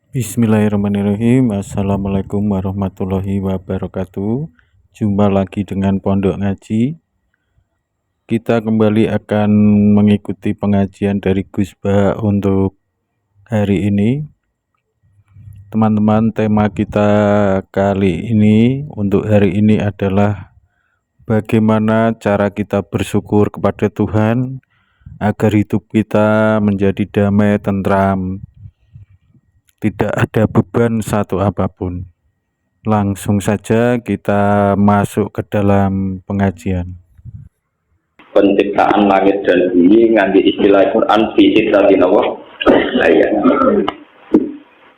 Bismillahirrahmanirrahim. Assalamualaikum warahmatullahi wabarakatuh. Jumpa lagi dengan Pondok Ngaji. Kita kembali akan mengikuti pengajian dari Gus Ba untuk hari ini. Teman-teman, tema kita kali ini untuk hari ini adalah bagaimana cara kita bersyukur kepada Tuhan agar hidup kita menjadi damai, tentram, tidak ada beban satu apapun. Langsung saja kita masuk ke dalam pengajian. Penciptaan langit dan bumi nganti istilah Quran fisik tadi nawa ayat.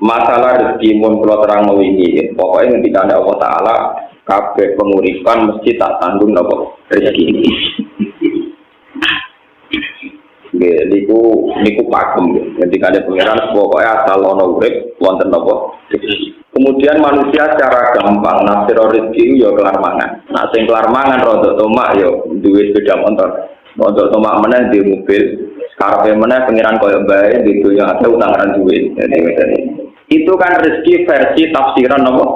Masalah rezeki mun kula terang wingi, pokoknya ketika ada Allah Taala kabeh penguripan mesti tak tanggung napa rezeki. Nggih niku pakem. Ketika ada pangeran pokoknya asal ana urip wonten napa rezeki. Kemudian manusia secara gampang nafsir rezeki ya kelar mangan. Nah sing kelar mangan rodok tomak ya duwe sepeda motor. Rodok tomak meneh di mobil. Karepe meneh pangeran koyo bae di dunya ate utangan duwe. Itu kan rezeki versi tafsiran apa?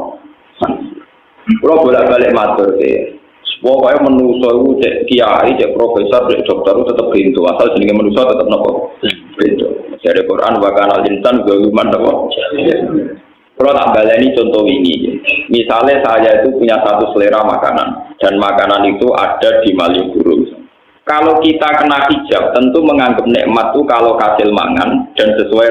Kalau bolak-balik matur ke, pokoknya manusia itu cek kiai, cek profesor, cek dokter itu tetap pintu. Asal jenenge manusia tetap nopo pintu. Dari Quran bahkan al-insan zaluman nopo. Kalau tak baleni contoh ini, misalnya saya itu punya satu selera makanan dan makanan itu ada di Malioboro. Kalau kita kena hijab, tentu menganggap nikmat itu kalau hasil mangan dan sesuai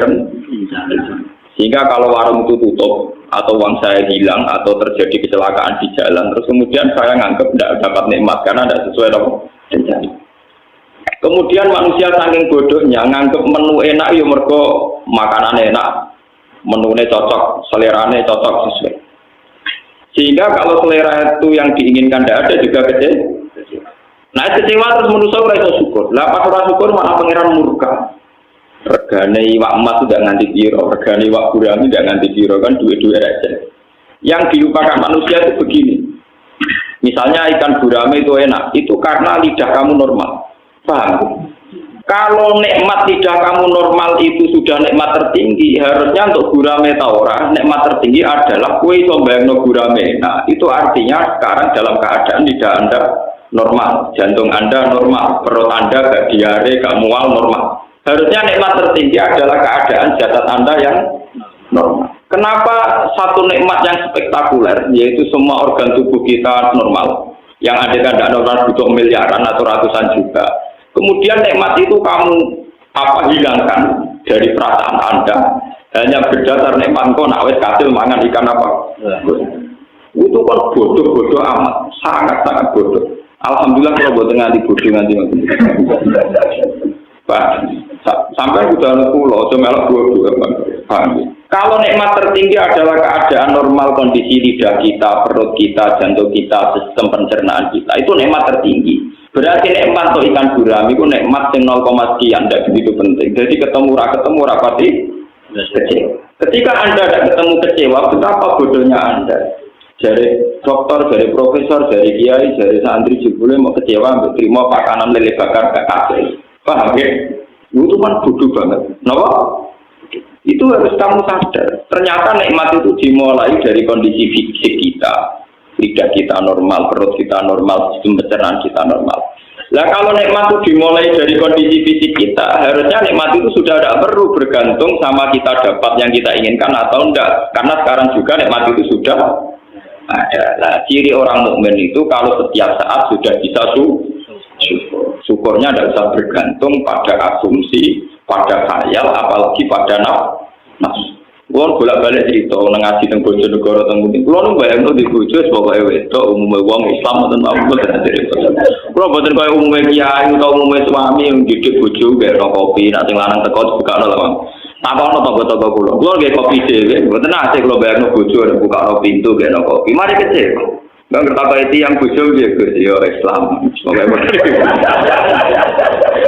sehingga kalau warung itu tutup atau uang saya hilang atau terjadi kecelakaan di jalan, terus kemudian saya nganggap tidak dapat nikmat karena tidak sesuai rencana. Kemudian manusia saking bodohnya nganggap menu enak ya mergo makanan enak. Menunya cocok, seleranya cocok sesuai. Sehingga kalau selera itu yang diinginkan tidak ada juga kecewa. Nah kecewa terus manusia ora iso syukur. Lah pas ora syukur malah pangeran murka. Regane iwak emas tidak nganti piro, regane iwak gurami tidak nganti piro kan duwe-duwe aja. Yang dilupakan manusia itu begini. Misalnya ikan gurami itu enak, itu karena lidah kamu normal. Paham? Kalau nikmat lidah kamu normal itu sudah nikmat tertinggi, harusnya untuk gurame taora, nikmat tertinggi adalah kue sombayangno gurame. Nah, itu artinya sekarang dalam keadaan lidah Anda normal, jantung Anda normal, perut Anda gak diare, gak mual normal. Harusnya nikmat tertinggi adalah keadaan jasad Anda yang normal. Kenapa satu nikmat yang spektakuler, yaitu semua organ tubuh kita normal, yang ada tidak normal butuh miliaran atau ratusan juta. Kemudian nikmat itu kamu hilangkan dari perasaan Anda hanya berdasar nikmat kau nak wes kasil mangan ikan apa? Itu kan bodoh amat, sangat bodoh. Alhamdulillah kalau buat nganti bodoh nganti. Pak, sampai udah pulau, semelok bodoh. Kalau nikmat tertinggi adalah keadaan normal kondisi lidah kita, perut kita, jantung kita, sistem pencernaan kita, itu nikmat tertinggi. Berarti nikmat atau ikan gurami itu nikmat yang 0, sekian, tidak begitu penting. Jadi ketemu rapati kecewa. Ketika Anda tidak ketemu kecewa, betapa bodohnya Anda. Dari dokter, dari profesor, dari kiai, dari santri jebule mau kecewa, terima makanan lele bakar gak kasih. Paham ya? Itu kan bodoh banget. Kenapa? Itu harus kamu sadar. Ternyata nikmat itu dimulai dari kondisi fisik kita. Lidah kita normal, perut kita normal, sistem pencernaan kita normal. Nah kalau nikmat itu dimulai dari kondisi fisik kita, harusnya nikmat itu sudah tidak perlu bergantung sama kita dapat yang kita inginkan atau enggak. Karena sekarang juga nikmat itu sudah ada. Nah ciri orang mukmin itu kalau setiap saat sudah bisa syukur. Syukurnya tidak usah bergantung pada asumsi, pada khayal, apalagi pada nafsu. Kulo bolak-balik cerita nang ngaji teng Bojonegoro teng Mutin. Kulo nu bayangno di bojo pokoke wedok umume wong Islam mboten mawon cerita. Kulo mboten koyo umume kiai utawa umume suami yang didik bojo gawe kopi, nek sing lanang teko bukakno lawang. Takono tangga-tangga kulo. Kulo gawe kopi dhewe, mboten nate kulo bayangno bojo arep bukakno pintu gawe kopi. Mari kecil. Nggak ngerti itu yang bojo ya Gus ya Islam.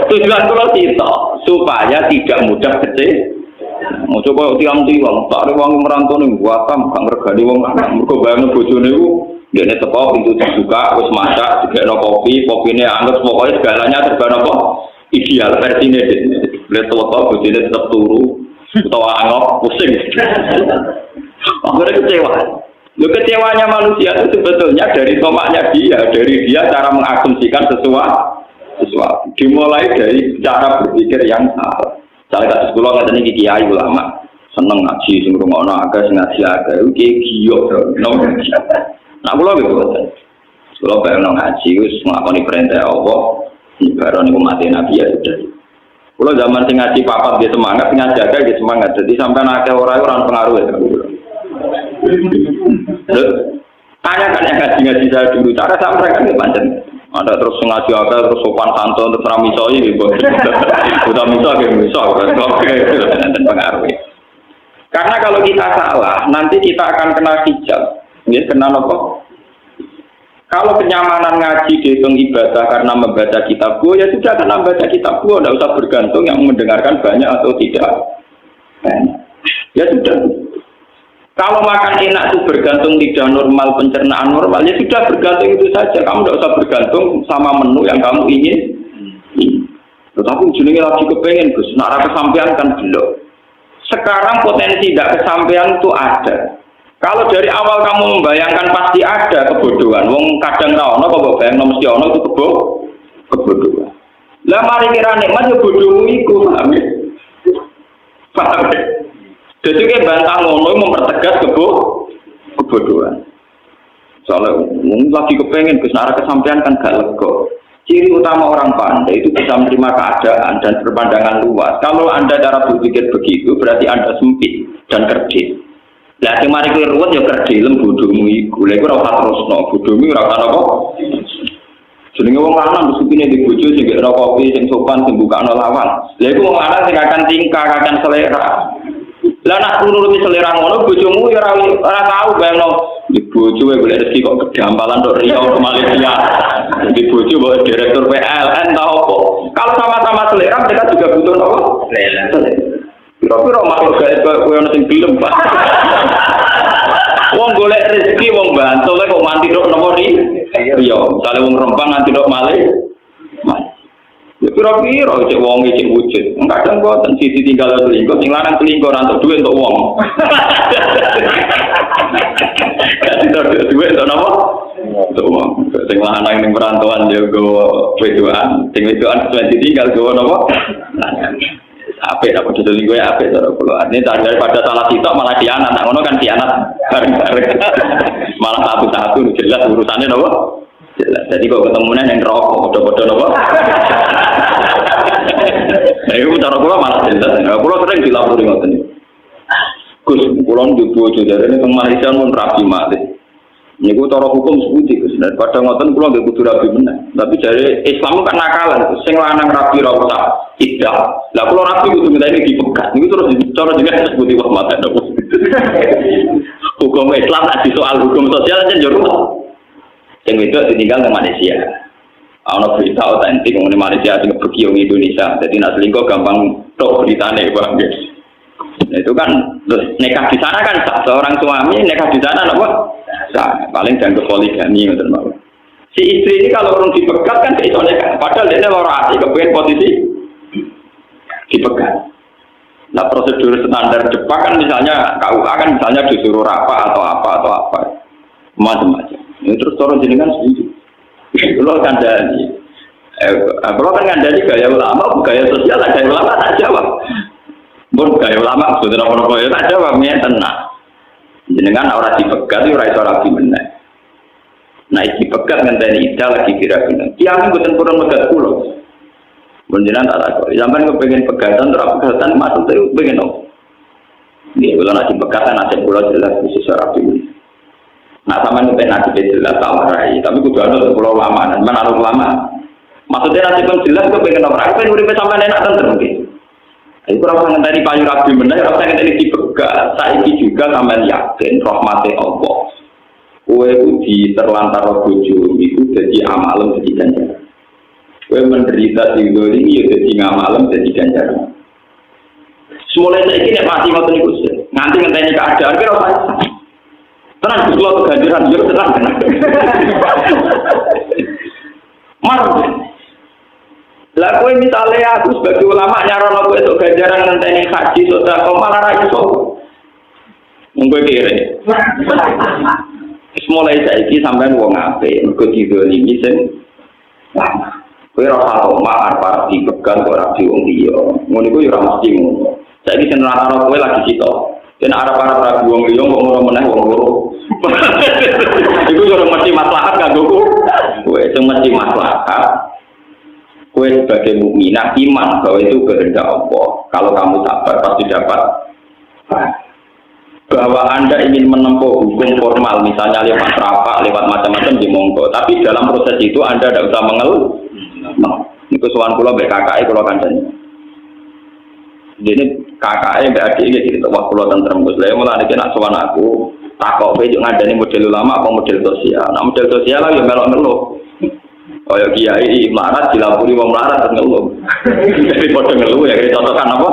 Tujuan kulo kita supaya tidak mudah kecil. Mau coba tiang-tiang, tak ada uang merantau nih, buatam, gak ngergani uang anak. Mereka bayangin bojone itu, dia ini teko, pintu dibuka, terus masak, juga ada kopi ini anggap, pokoknya segalanya serba apa? Ideal versinya. Lihat toko bojone tetap turu, utawa angop pusing. Akhirnya kecewa. Lo kecewanya manusia itu sebetulnya dari tomaknya dia, dari dia cara mengasumsikan sesuatu. Dimulai dari cara berpikir yang salah. Salah kasus kula ngaten iki kiai ulama seneng ngaji sing rumono agak sing ngaji agak iki giyo to. Nah kula gitu. Kula pengen ngaji wis nglakoni perintah Allah, ibarat niku mati nabi ya sudah. Kula zaman sing ngaji papat dia semangat, sing ngaji agak dia semangat. Jadi sampai akeh ora pengaruh ya. Tanya kan yang ngaji saya dulu, cara sampai kan ya pancen. Ada terus ngaji agak terus sopan santun terus ramisoi gitu. Udah misal, dan pengaruh. Karena kalau kita salah, nanti kita akan kena hijab. Ya, kena apa? Kalau kenyamanan ngaji dihitung ibadah karena membaca kitab gua, ya sudah karena membaca kitab gua, tidak usah bergantung yang mendengarkan banyak atau tidak. Ya sudah. Kalau makan enak itu bergantung lidah normal, pencernaan normal, ya sudah bergantung itu saja. Kamu tidak usah bergantung sama menu yang kamu ingin. Tetapi ujungnya lagi kepengen, Gus. Nara kesampaian kan belum. Sekarang potensi tidak kesampaian itu ada. Kalau dari awal kamu membayangkan pasti ada kebodohan. Wong kadang rawono kok bayang mesti ono itu kebodohan. Lah mari kira nikmat ya bodohmu iku, paham ya? Paham ya? Jadi kayak bantah ngono mempertegas kebodohan. Soalnya lagi kepengen Gus Nara kesampaian kan gak lega. Ciri utama orang pandai itu bisa menerima keadaan dan berpandangan luas. Kalau Anda cara berpikir begitu berarti Anda sempit dan kerdil. Lah sing mari kowe ruwet ya kerdilem bodohmu iku. Lha iku ora usah terusno, bodohmu ora usah apa. Jenenge wong lanang mestine di bojo sing gak kopi sing sopan sing bukakno lawang. Lha iku wong lanang sing akan tingkah, akan selera. Lah nak nuruti selera ngono bojomu ya ora tahu bayangno di bojo wae golek rezeki kok kedampalan tok Riau ke Malaysia. Di bojo bawa direktur PLN tau apa. Kalau sama-sama selera mereka juga butuh apa? Selera. Piro-piro makhluk gaib kowe ono sing gelem, Pak. Wong golek rezeki wong Bantul kok mati tok nopo Riau. Misale wong Rembang nganti tok Malaysia. Ya pira-pira cek wong cek wujud. Kadang boten sisi tinggal selingkuh, sing lanang selingkuh ora entuk dhuwit untuk wong. Kasih dhuwit untuk napa? Untuk wong. Sing lanang ning perantauan ya go wedoan, sing wedoan sesuai tinggal go napa? Apik apa selingkuh ya apik cara kula. Ini daripada salah sitok malah dianat. Nah ngono kan dianat bareng-bareng. Malah satu-satu jelas urusannya napa? Jelas. Jadi kok ketemunya yang rokok, bodoh-bodoh nopo. Nah itu cara kula malah jelas. Kula sering dilapori ngoten. Gus, kula njuk bojo jare ning Malaysia mun rapi mati. Niku cara hukum seputi Gus. Daripada ngoten kula nggih kudu rapi meneh. Tapi jare Islam kan nakalan. Sing lanang rapi ra usah tidak. Lah kula rapi kudu ngenteni dipegat. Niku terus cara jenenge seputi wah mate nopo. Hukum Islam nek soal hukum sosial kan yo yang itu ditinggal ke Malaysia. Ada berita otentik mengenai Malaysia yang pergi ke Indonesia. Jadi nak selingkuh gampang tok beritanya, bang. Nah, itu kan nikah di sana kan seorang suami nikah di sana apa? Paling jangan poligami gitu mau. Si istri ini kalau orang dipegat kan itu nikah. Padahal dia lorasi kepengen posisi dipegat. Nah prosedur standar Jepang kan misalnya KUA kan misalnya disuruh apa atau apa macam-macam. Ini terus orang jenengan setuju. Kalau kandani, kalau kan kandani gaya ulama, gaya sosial, gaya ulama tak jawab. Bukan gaya ulama, sudah apa-apa ya tak jawab. Ini tenang. Jenengan orang dipegat, orang itu orang gimana? Nah, dipegat ngenteni ida lagi kira-kira. Tiang bukan kurang megat pulau. Jenengan tak tahu. Sampai kepengen pegatan, terus pegatan masuk itu pengen apa? Ini kalau nak dipegatan, nasib pulau jelas khusus orang gimana. Nah sama ini nanti jelas tak warai, tapi kudu ada pulau lama, dan mana lama. Maksudnya nanti pun jelas itu pengen orang, pengen urip sampai enak tentu mungkin. Itu rasa ngenteni payu rabi bener, rasa ngenteni dipegat. Saiki juga sampai yakin rahmati Allah. Kue itu di terlantar bojo itu jadi amalem jadi ganjaran. Kue menderita di ini jadi ngamalem jadi ganjaran. Semula saiki nek mati ngoten niku nganti ngenteni keadaan kira ora tenang, kalau keganjiran juga tenang. Mar, Lah kowe misale aku sebagai ulama nyarono kowe untuk ganjaran ngenteni haji sedekah malah ra iso. Monggo kire. Wis mulai saiki sampean wong apik, mergo didolimi sing lama. Kowe ora tau mak arep dipegang ora di wong liya. Ngono iku ya ora mesti ngono. Saiki sing rata-rata kowe lagi sitok. Yen arep-arep ra wong liya kok ngono meneh wong loro. Iku yo mesti maslahat kanggo kowe, sing mesti maslahat. Kowe sebagai mukminah iman bahwa itu kehendak Allah. Kalau kamu sabar pasti dapat. Bahwa Anda ingin menempuh hukum formal, misalnya lewat rapat, lewat macam-macam di monggo. Tapi dalam proses itu Anda tidak usah mengeluh. Itu soal pulau BKKI pulau kancanya. Jadi KKI BADI gitu. Wah pulau tentrem gus. Saya mulai nak soal aku takut bejuk ngadani model ulama apa model sosial. Nah model sosial lah yang melok-melok. Oh ya kiai melarat dilapuri wong melarat ngeluh. Jadi padha ngeluh ya contohkan apa?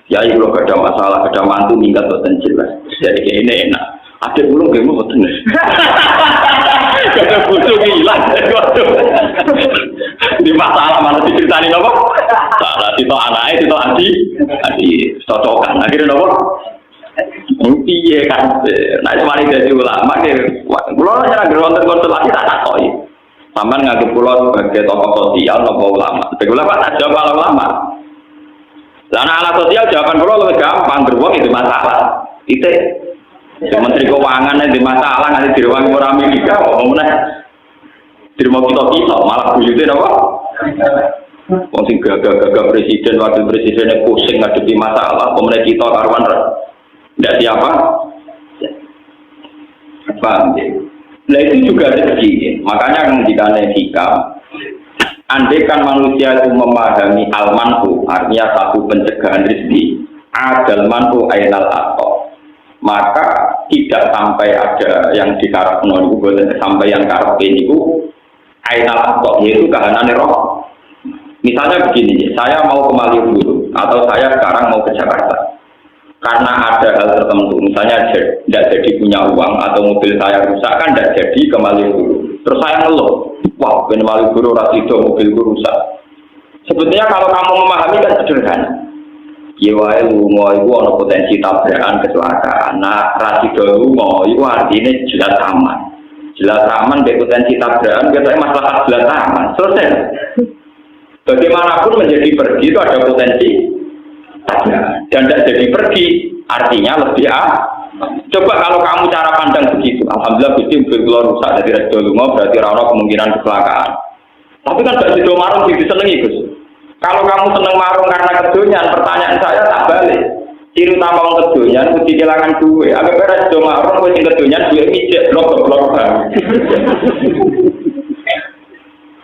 Kiai kalau ada masalah, ada mantu minggat boten jelas. Jadi ini enak. Ada ulung ge boten. Kada butuh hilang. Di masalah mana diceritani apa? Salah itu anake, itu adi cocokan. Akhirnya apa? Piye kan, nah mari jadi ulama ke, pulau nanya lagi wonten konsultasi tak takoki, sampean nganggep pulau sebagai tokoh sosial nopo ulama, sebagai ulama tak jawab ala ulama, karena ala sosial jawaban pulau lebih gampang, beruang itu masalah, itu, Menteri Keuangan itu masalah nanti diruangi orang Amerika, ngomongnya, dirumah kita malah buyutnya apa? Wong sing gagah presiden, wakil presidennya pusing ngadepi masalah, pemerintah kita karuan. Tidak siapa? Paham ya? Nah itu juga rezeki. Makanya ketika hikam, andai kan manusia itu memahami al-manfu, artinya satu pencegahan rezeki, adal manfu ainal ato, maka tidak sampai ada yang dikarepno niku boten sampai yang karepe niku ainal ato, yaitu kahanan roh. Misalnya begini, saya mau ke Malioboro atau saya sekarang mau ke Jakarta. Karena ada hal tertentu, misalnya tidak jadi punya uang atau mobil saya rusak kan tidak jadi ke Malioboro. Terus saya ngeluh, wah ben Malioboro ora sido mobilku rusak. Sebetulnya kalau kamu memahami kan sederhana. Ya wae lunga iku ana potensi tabrakan kecelakaan. Nah, ra sido lunga iku artine jelas aman. Jelas aman mbek potensi tabrakan biasanya masalah jelas aman. Selesai. Bagaimanapun menjadi pergi itu ada potensi dan tidak jadi pergi artinya lebih coba kalau kamu cara pandang begitu, alhamdulillah Gusti mobil rusak dari resto lunga berarti rano kemungkinan kecelakaan. Tapi kan gak sido marung sing disenengi Gus. Kalau kamu seneng marung karena kedonyan, pertanyaan saya tak balik. Ciri utama wong kedonyan mesti kehilangan duit. Agak beres sido marung kowe sing kedonyan duit mijek blok-blok bang.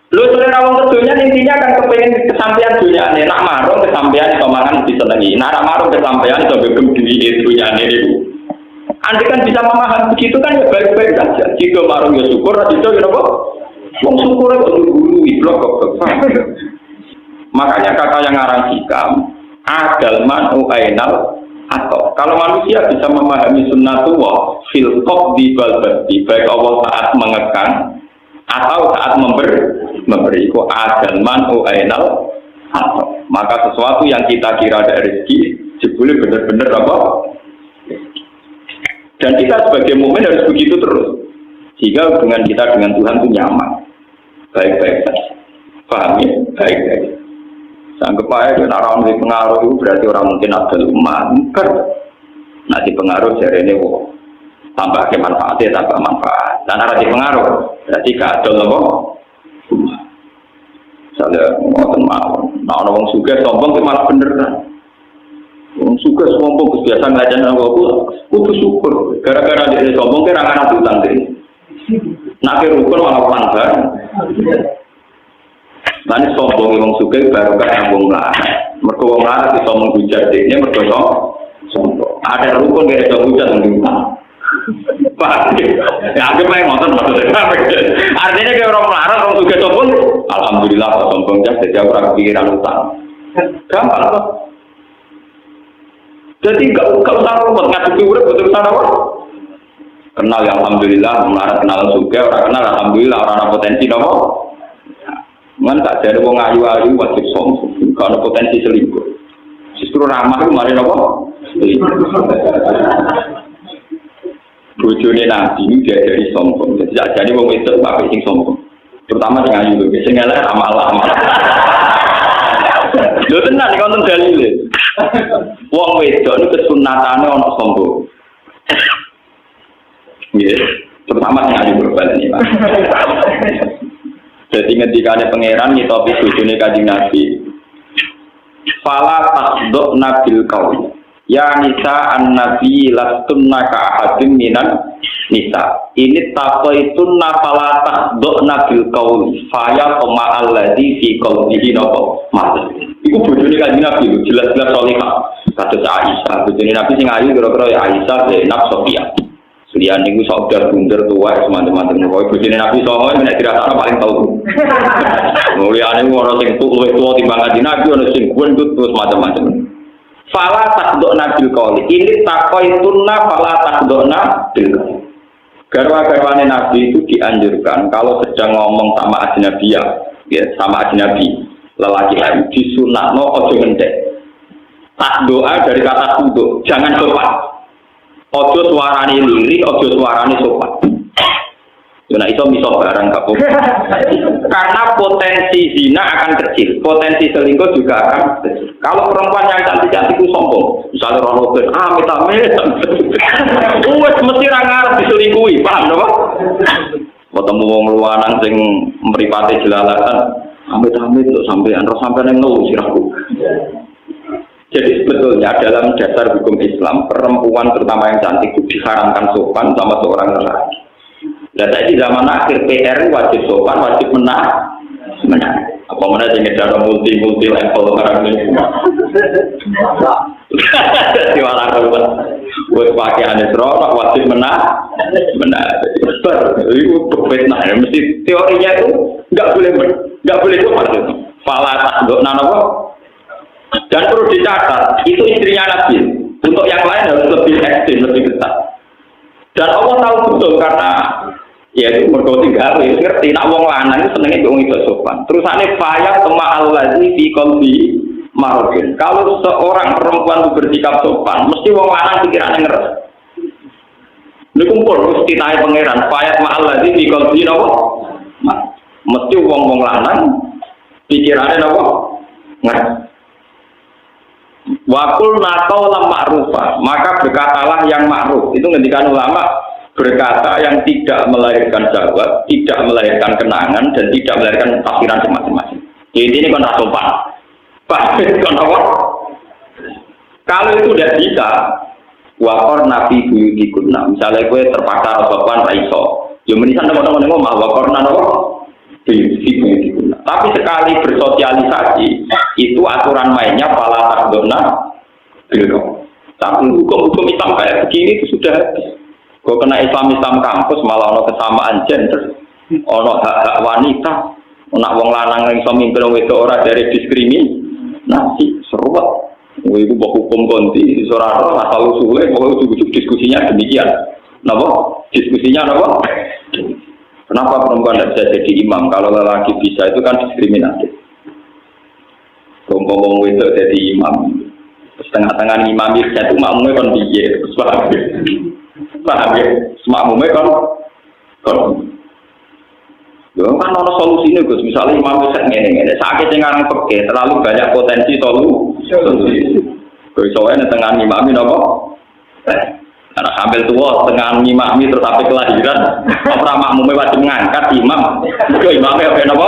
Lu selera wong kedonyan intinya kan kepengen kesampaian dunyane, nak marung kesampaian pemangan disenengi, nak marung kesampaian iso begem duwe dunyane niku. Anda kan bisa memahami begitu kan ya baik-baik saja. Jika marung ya syukur, jika ya apa? Wong syukur kok dulu blok kok. Makanya kata yang ngarang hikam, adal manu ainal atau kalau manusia bisa memahami sunnatullah fil qabdi bal badi, baik Allah saat mengekang atau saat memberi ku adal manu ainal atau maka sesuatu yang kita kira ada rezeki jebule benar-benar apa? Dan kita sebagai mukmin harus begitu terus sehingga hubungan kita dengan Tuhan itu nyaman, baik-baik saja. Paham ya? Baik-baik. Sanggup aja orang di pengaruh itu berarti orang mungkin ada umat. Nah di pengaruh jadi ini tambah ke manfaatnya tambah manfaat. Dan ada di pengaruh berarti keadol loh. Misalnya ngotot mau, nah orang suka sombong itu malah bener kan. Orang suka sombong biasa ngelajarin aku putus syukur. Gara-gara dia sombong kira akan utang deh. Nak rukun malah pelanggar. Nanti sombong wong sugih baru kan wong larat. Mergo wong larat iso menghujat dene mergo sombong. Ada rukun gak iso hujat nang utang. Pak, ya aku pengen ngotot maksudnya. Artinya kayak orang larat wong sugih sombong, alhamdulillah kok sombong jadi ora kepikiran utang. Gampang kok. Jadi gak usah rumput ngadepi urip betul apa? Kenal ya alhamdulillah, melarat kenal sugih, ora kenal alhamdulillah ora ana potensi napa. Man tak jadi wong ayu-ayu wajib sombong. Kalau potensi selingkuh. Justru ramah itu mari apa? Bojone Nabi ini diajari sombong. Jadi jadi wong itu pakai sing sombong. Terutama sing ayu lho, sing elek amal-amal. Lho tenan iki wonten dalile. Wong wedok niku kesunatane ana sombong. Nggih, terutama sing ayu berbalik iki, Pak. Jadi ngendikane pangeran ngitopi bojone Kanjeng Nabi. Fala tasduk nabil qaul. Ya nisa an-nabi lastunna ka ahadin minan nisa. Ini taqaitunna fala tasduk nabil qaul. Faya tama alladzi fi qalbihi napa. Mas. Iku bojone Kanjeng Nabi jelas-jelas salihah. Kados Aisyah, bojone Nabi sing ayu kira-kira ya Aisyah, Zainab, Sofia. Lian niku saudara bunder tua teman-teman kowe bojone Nabi sallallahu alaihi wasallam nek dirasakno paling tau. Mulyane ora sing luwih tuwa timbang Kanjeng Nabi ana sing gendut terus macam-macam. Fala takdona bil qauli. Ini taqaitunna fala takdona bil qauli. Garwa-garwane Nabi itu dianjurkan kalau sedang ngomong sama ajnabiyah, ya sama ajnabi, lelaki lain disunatno aja ngendek. Tak doa dari kata tunduk, jangan sopan. Ojo suarane lirik, ojo suarane sopan. Yo nek iso miso barang gak apa. Karena potensi zina akan kecil, potensi selingkuh juga akan kecil. Kalau perempuan yang cantik-cantik itu sombong, misalnya Ronaldo, amit-amit, wes mesti ra ngarep diselingkuhi, paham napa? Ketemu wong luwanan sing mripate jelalatan, amit-amit kok sampean ro sampean nang sirahku. Jadi sebetulnya dalam dasar hukum Islam, perempuan terutama yang cantik itu diharamkan sopan sama seorang lelaki. Dan tadi zaman akhir PR wajib sopan, wajib menang. Apa mana jenis ada multi level barang ini? Di mana korban? Buat pakaian serok wajib menang. Itu berbeda. Mesti teorinya itu nggak boleh sopan. Fala tak dok nano. Dan perlu dicatat, itu istrinya Nabi. Untuk yang lain harus lebih ekstrim, lebih ketat. Dan Allah tahu betul karena ya itu mergoti gawe, ngerti. Nak wong lanang senengnya wong itu sopan. Terusane faya tama allazi fi qalbi marudin. Kalau seorang perempuan itu bersikap sopan, mesti wong lanang pikirannya ngeres. Niku pun mesti naik pangeran faya tama allazi fi qalbi napa? Mesti wong lanang pikirannya napa? Ngeres. Wakul nakau lam ma'rufah, maka berkatalah yang ma'ruf. Itu ngendikan ulama, berkata yang tidak melahirkan jawab, tidak melahirkan kenangan, dan tidak melahirkan tafsiran masing-masing. Jadi ini kan sopan. Kalau itu tidak bisa, wakor nabi buyuti kunna. Misalnya gue terpaksa sopan raiso, ya menisan teman-teman ngomong wakor nano buyuti kunna. Tapi sekali bersosialisasi, itu aturan mainnya pala takdona bilko. Tapi hukum-hukum Islam kayak begini itu sudah habis. Kau kena Islam kampus malah ono kesamaan gender, ono hak-hak wanita, ono wong lanang yang iso mimpin wedok ora dari diskriminasi, seruat. Iku mbok hukum konti ora asal usule, pokoke ujug-ujug diskusinya demikian. Napa? Diskusinya napa? Kenapa perempuan tidak bisa jadi imam? Kalau lelaki bisa itu kan diskriminatif. Ngomong itu jadi imam, setengah-tengah imam itu satu makmumnya kan biye, paham ya? Makmumnya kan, kan ada solusi nih Gus. Misalnya imam itu ngene-ngene, sakit yang ngarang pergi, terlalu banyak potensi solusi. Soalnya tengah imam ini apa? Karena sambil tua, tengah imam terus sampai kelahiran, apa makmumnya wajib mengangkat imam, imamnya apa?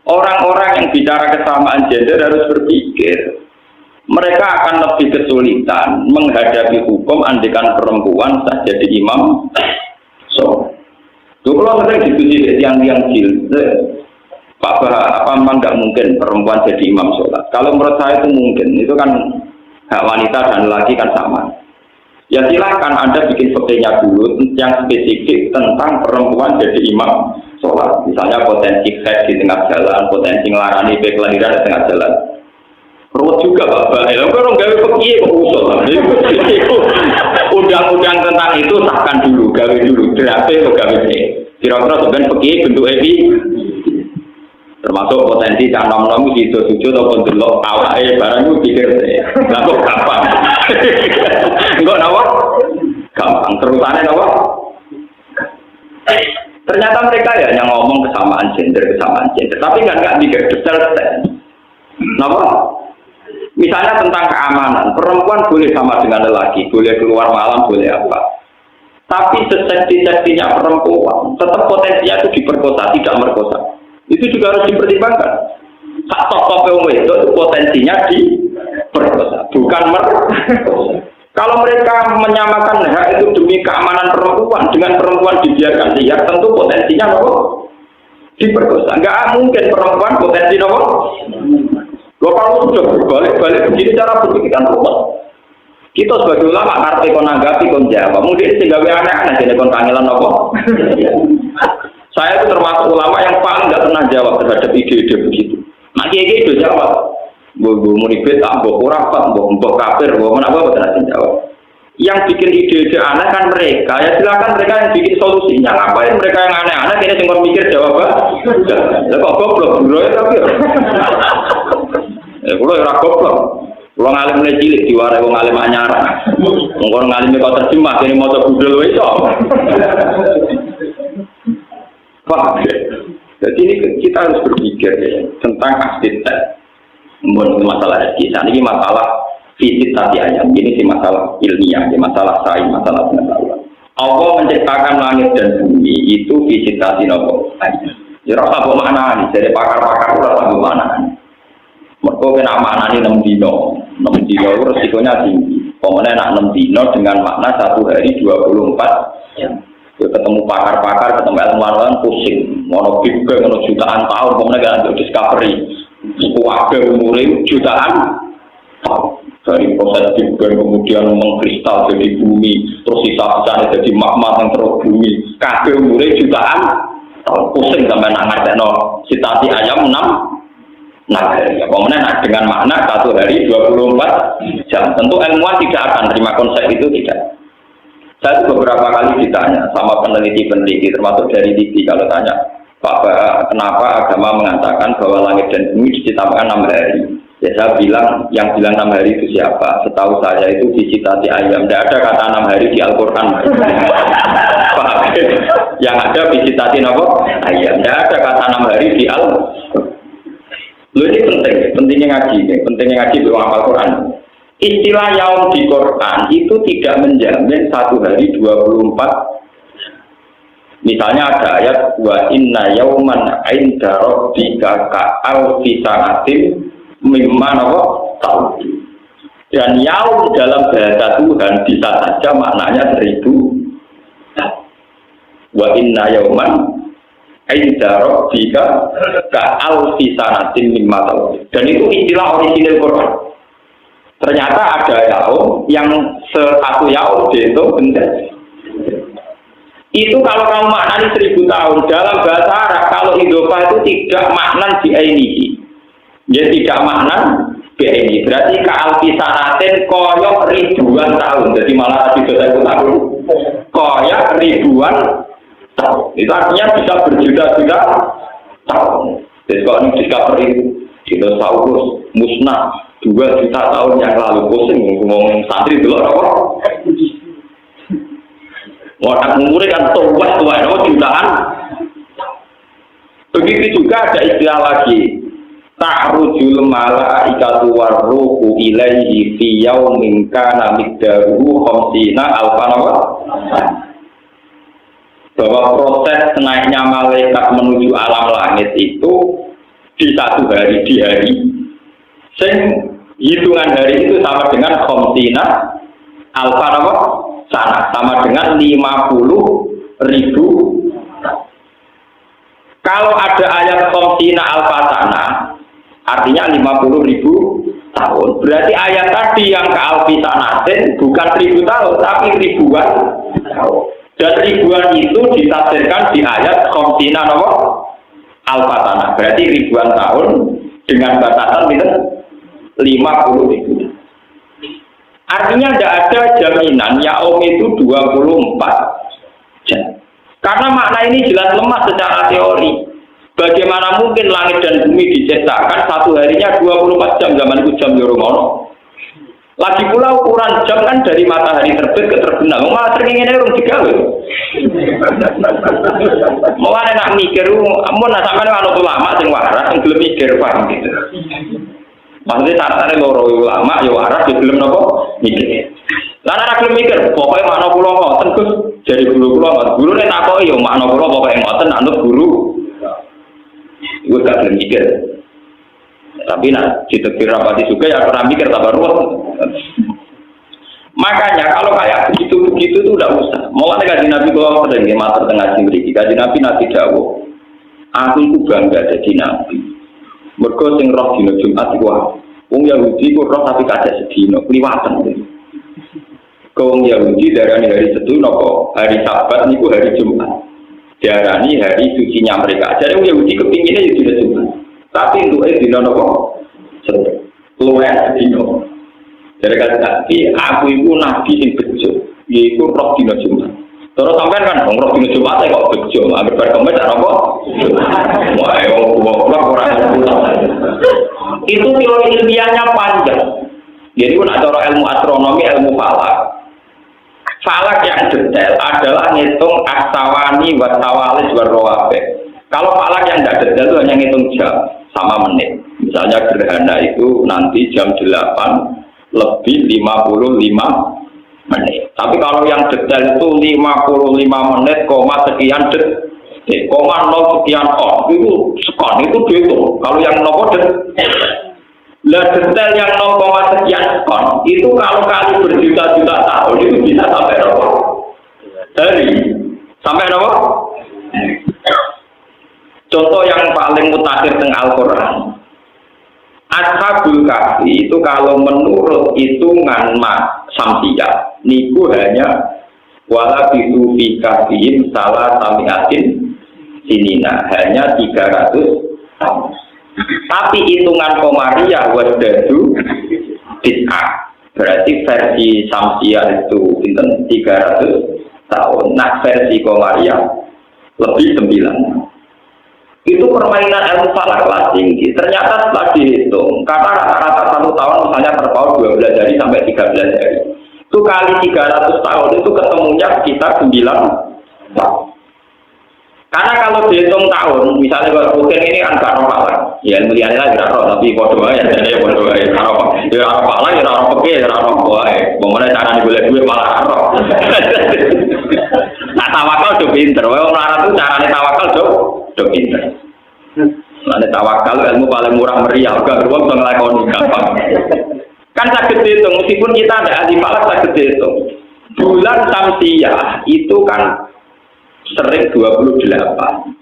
Orang-orang yang bicara kesamaan gender harus berpikir, mereka akan lebih kesulitan menghadapi hukum andikan perempuan saat jadi imam. So, itu kalau sering diskusi yang jil, Pak apa memang nggak mungkin perempuan jadi imam sholat? Kalau menurut saya itu mungkin, itu kan hak wanita dan lelaki kan sama. Ya silakan Anda bikin faktornya dulu yang spesifik tentang perempuan jadi imam sholat. Misalnya potensi head di tengah jalan, potensi ngelarani kelahiran di tengah jalan. Ruwet juga Bapak. Orang gawe pekiye kok usul. Undang-undang tentang itu sahkan dulu, gawe dulu. Draft kok gawe. Kira-kira sebenarnya pekiye bentuk epi. Termasuk potensi cak nom-nom itu sujud ataupun delok awake barang itu pikir lah kok gampang. Enggak napa? Gampang terusane napa? Ternyata mereka ya yang ngomong kesamaan gender, tapi enggak pikir detail. Napa? Misalnya tentang keamanan, perempuan boleh sama dengan lelaki, boleh keluar malam, boleh apa. Tapi seseksi-seksinya perempuan, tetap potensinya itu diperkosa, tidak merkosa. Itu juga harus dipertimbangkan. Sak tokoh itu potensinya diperkosa, bukan merkosa. Kalau mereka menyamakan hak itu demi keamanan perempuan dengan perempuan dibiarkan liar, tentu potensinya diperkosa. Enggak mungkin perempuan potensi kalau sudah berbalik-balik begini cara berpikir kan ruwet. Kita sebagai ulama ngerti kon nanggapi kon jawab. Mungkin sehingga aneh-aneh jadi kon kangelan apa? Saya itu termasuk ulama yang paling nggak pernah jawab terhadap ide-ide begitu. Nah, ide jawab. Mbok munibet, mbok kurafat, mbok kafir, mbok menapa betul jawab. Yang bikin ide-ide aneh kan mereka. Ya silakan mereka yang bikin solusinya. Ngapain mereka yang aneh-aneh ini sing kon mikir jawab. Lah kok goblok bro ya tapi. Kulo ora goblok. Kulo ngalim mulai cilik diwarai wong alim anyar. Mengko ngalime kok terjemah dene maca budal wae iso. Pak, jadi ini kita harus berpikir ya, tentang arsitek. Masalah kita ini masalah fisik tadi ayam. Ini sih masalah ilmiah, masalah sains, masalah pengetahuan. Allah menciptakan langit dan bumi itu fisik tadi nopo. Ya rasa apa makna nih? Jadi pakar-pakar rasa apa makna? Mereka kena makna ini 6 dino itu resikonya tinggi. Kemudian 6 dino dengan makna 1 hari 24 jam. Ketemu pakar-pakar, ketemu ilmuwan pusing. Mau Big Bang, mau jutaan tahun, kemudian kan ada discovery. Kuwabe umurnya jutaan tahun. Dari proses Big Bang kemudian mengkristal jadi bumi, terus sisa-sisanya jadi magma yang terus bumi. Kabeh umurnya jutaan tahun. Pusing sampai nak ngerti citasi ayam 6 hari. Kemudian dengan makna 1 hari 24 jam. Tentu ilmuwan tidak akan terima konsep itu, tidak. Saya beberapa kali ditanya sama peneliti-peneliti, termasuk dari TV, kalau tanya, Pak, kenapa agama mengatakan bahwa langit dan bumi diciptakan 6 hari? Ya saya bilang, yang bilang 6 hari itu siapa? Setahu saya itu visitasi ayam. Tidak ada kata 6 hari di Al-Quran. Pak, yang ada visitasi apa? Ayam. Tidak ada kata 6 hari di Al-Quran. Lalu ini pentingnya ngaji di Al-Quran. Istilah yaum di Quran itu tidak menjamin 1 hari 24. Misalnya ada ayat wa inna yauman 'inda rabbika ka'alfi sanatin mimma tahun. Dan yaum dalam bahasa Tuhan bisa saja maknanya 1000. Wa inna yauman 'inda rabbika ka'alfi sanatin mimma tahun. Dan itu istilah orisinil Quran. Ternyata ada yaum yang 1 yaum dihitung benda. Itu kalau kamu maknani 1000 tahun dalam bahasa Arab, kalau idhofah itu tidak maknan bi'ainihi. Ya tidak maknan bi'ainihi. Berarti ka'alfisanatin koyok ribuan tahun. Jadi malah tidak saya tahun. Koyok ribuan tahun. Itu artinya bisa berjuta-juta tahun. Jadi kalau ini discovery dinosaurus musnah 2 juta tahun yang lalu, pusing ngomong santri dulu apa? Wadah umurnya kan tua jutaan. Begitu juga ada istilah lagi, ta'rujul malaikatu warruhu ilaihi fi yaumin kana miqdaruhu 50 alfan. Bahwa proses naiknya malaikat menuju alam langit itu di 1 hari, di hari. Hitungan hari itu sama dengan khamsina alfa sana, sama dengan 50.000. Kalau ada ayat khamsina alfa sana, artinya 50.000 tahun. Berarti ayat tadi yang ke alfi sanatin bukan 1000 tahun, tapi ribuan tahun. Dan ribuan itu ditafsirkan di ayat khamsina alfa sana. Berarti ribuan tahun dengan batasan 50.000. Artinya tidak ada jaminan yaum itu 24 jam. Karena makna ini jelas lemah secara teori. Bagaimana mungkin langit dan bumi diciptakan satu harinya 24 jam, zaman itu jam Yoromono. Lagi pula ukuran jam kan dari matahari terbit ke terbenam. Malah sering ini orang digawe. Mau ada nak mikir, mau nak sampai ada ulama sing waras, sing belum mikir paham gitu. Maksudnya saat-saatnya loro ulama, ya waras, ya belum nopo mikir. Lalu anak belum mikir, pokoknya makna pulau ngoten Gus, jadi guru pulau, guru ini takoi, ya makna pulau pokoknya ngoten, anut guru. Gue gak belum mikir. Tapi nak ditekir rapati juga ya pernah mikir tambah ruwet. Makanya kalau kayak begitu itu udah usah. Mau ada kaji Nabi kalau ada yang mater tengah simriki, kaji Nabi dawo. Aku itu bangga jadi Nabi. Mergo sing roh dina Jumat iku wong Yahudi ku roh tapi kada sedina, kliwatan. Wong Yahudi darani hari Setu napa hari Sabat niku hari Jumat. Diarani hari sucinya mereka. Jadi wong Yahudi kepinginnya ya dina Jumat. Tapi untuk dina napa? Setu. Luwih dina. Dari kata aku itu nabi sing bejo, yaitu roh dina Jumat. Terus sampean kan roh dina Jumat kok bejo, ambil berkomen tak apa? Wah, itu teori ilmiahnya panjang. Jadi pun ada ilmu astronomi, ilmu falak. Falak yang detail adalah ngitung aksawani, wasawalis, warrowabe. Kalau falak yang tidak detail itu hanya ngitung jam sama menit. Misalnya gerhana itu nanti jam 8 lebih 55 menit. Tapi kalau yang detail itu 55 menit, sekian detik, koma 0 sekian itu sekon, itu dihitung. Kalau yang nopo detail yang 0, sekian sekon, itu kalau kali berjuta-juta tahun itu bisa sampai nopo? Sampai nopo? Contoh yang paling mutakhir tengah Al-Quran. Ashabul Kahfi itu kalau menurut hitungan Samsiyah niku hanya wala bisu fi kahfihim salah samiatin sinina, hanya 300 tahun. Tapi hitungan Komariah wadadu bid'ah, berarti versi Samsiyah itu 300 tahun. Nah versi Komariah lebih 9. Itu permainan ilmu falak kelas tinggi. Ternyata setelah dihitung, karena rata-rata 1 tahun misalnya terpaut 12 hari sampai 13 hari. Itu kali 300 tahun itu ketemunya sekitar 9 tahun. Karena kalau dihitung tahun, misalnya kalau rutin ini kan gak falak. Ya ilmiahnya lagi gak tapi bodoh aja. Jadi bodoh aja. Kalau falak ya orang peke, orang bodoh. Bagaimana cara diboleh duit malah roh. Nah tawakal udah pinter. Orang melarat itu caranya tawakal udah pinter. Ada tawakal ilmu paling murah meriah, gak beruang bisa ngelakoni gampang. Kan sakit dihitung, meskipun kita ada ahli falak sakit dihitung. Bulan Samsiyah itu kan sering 28,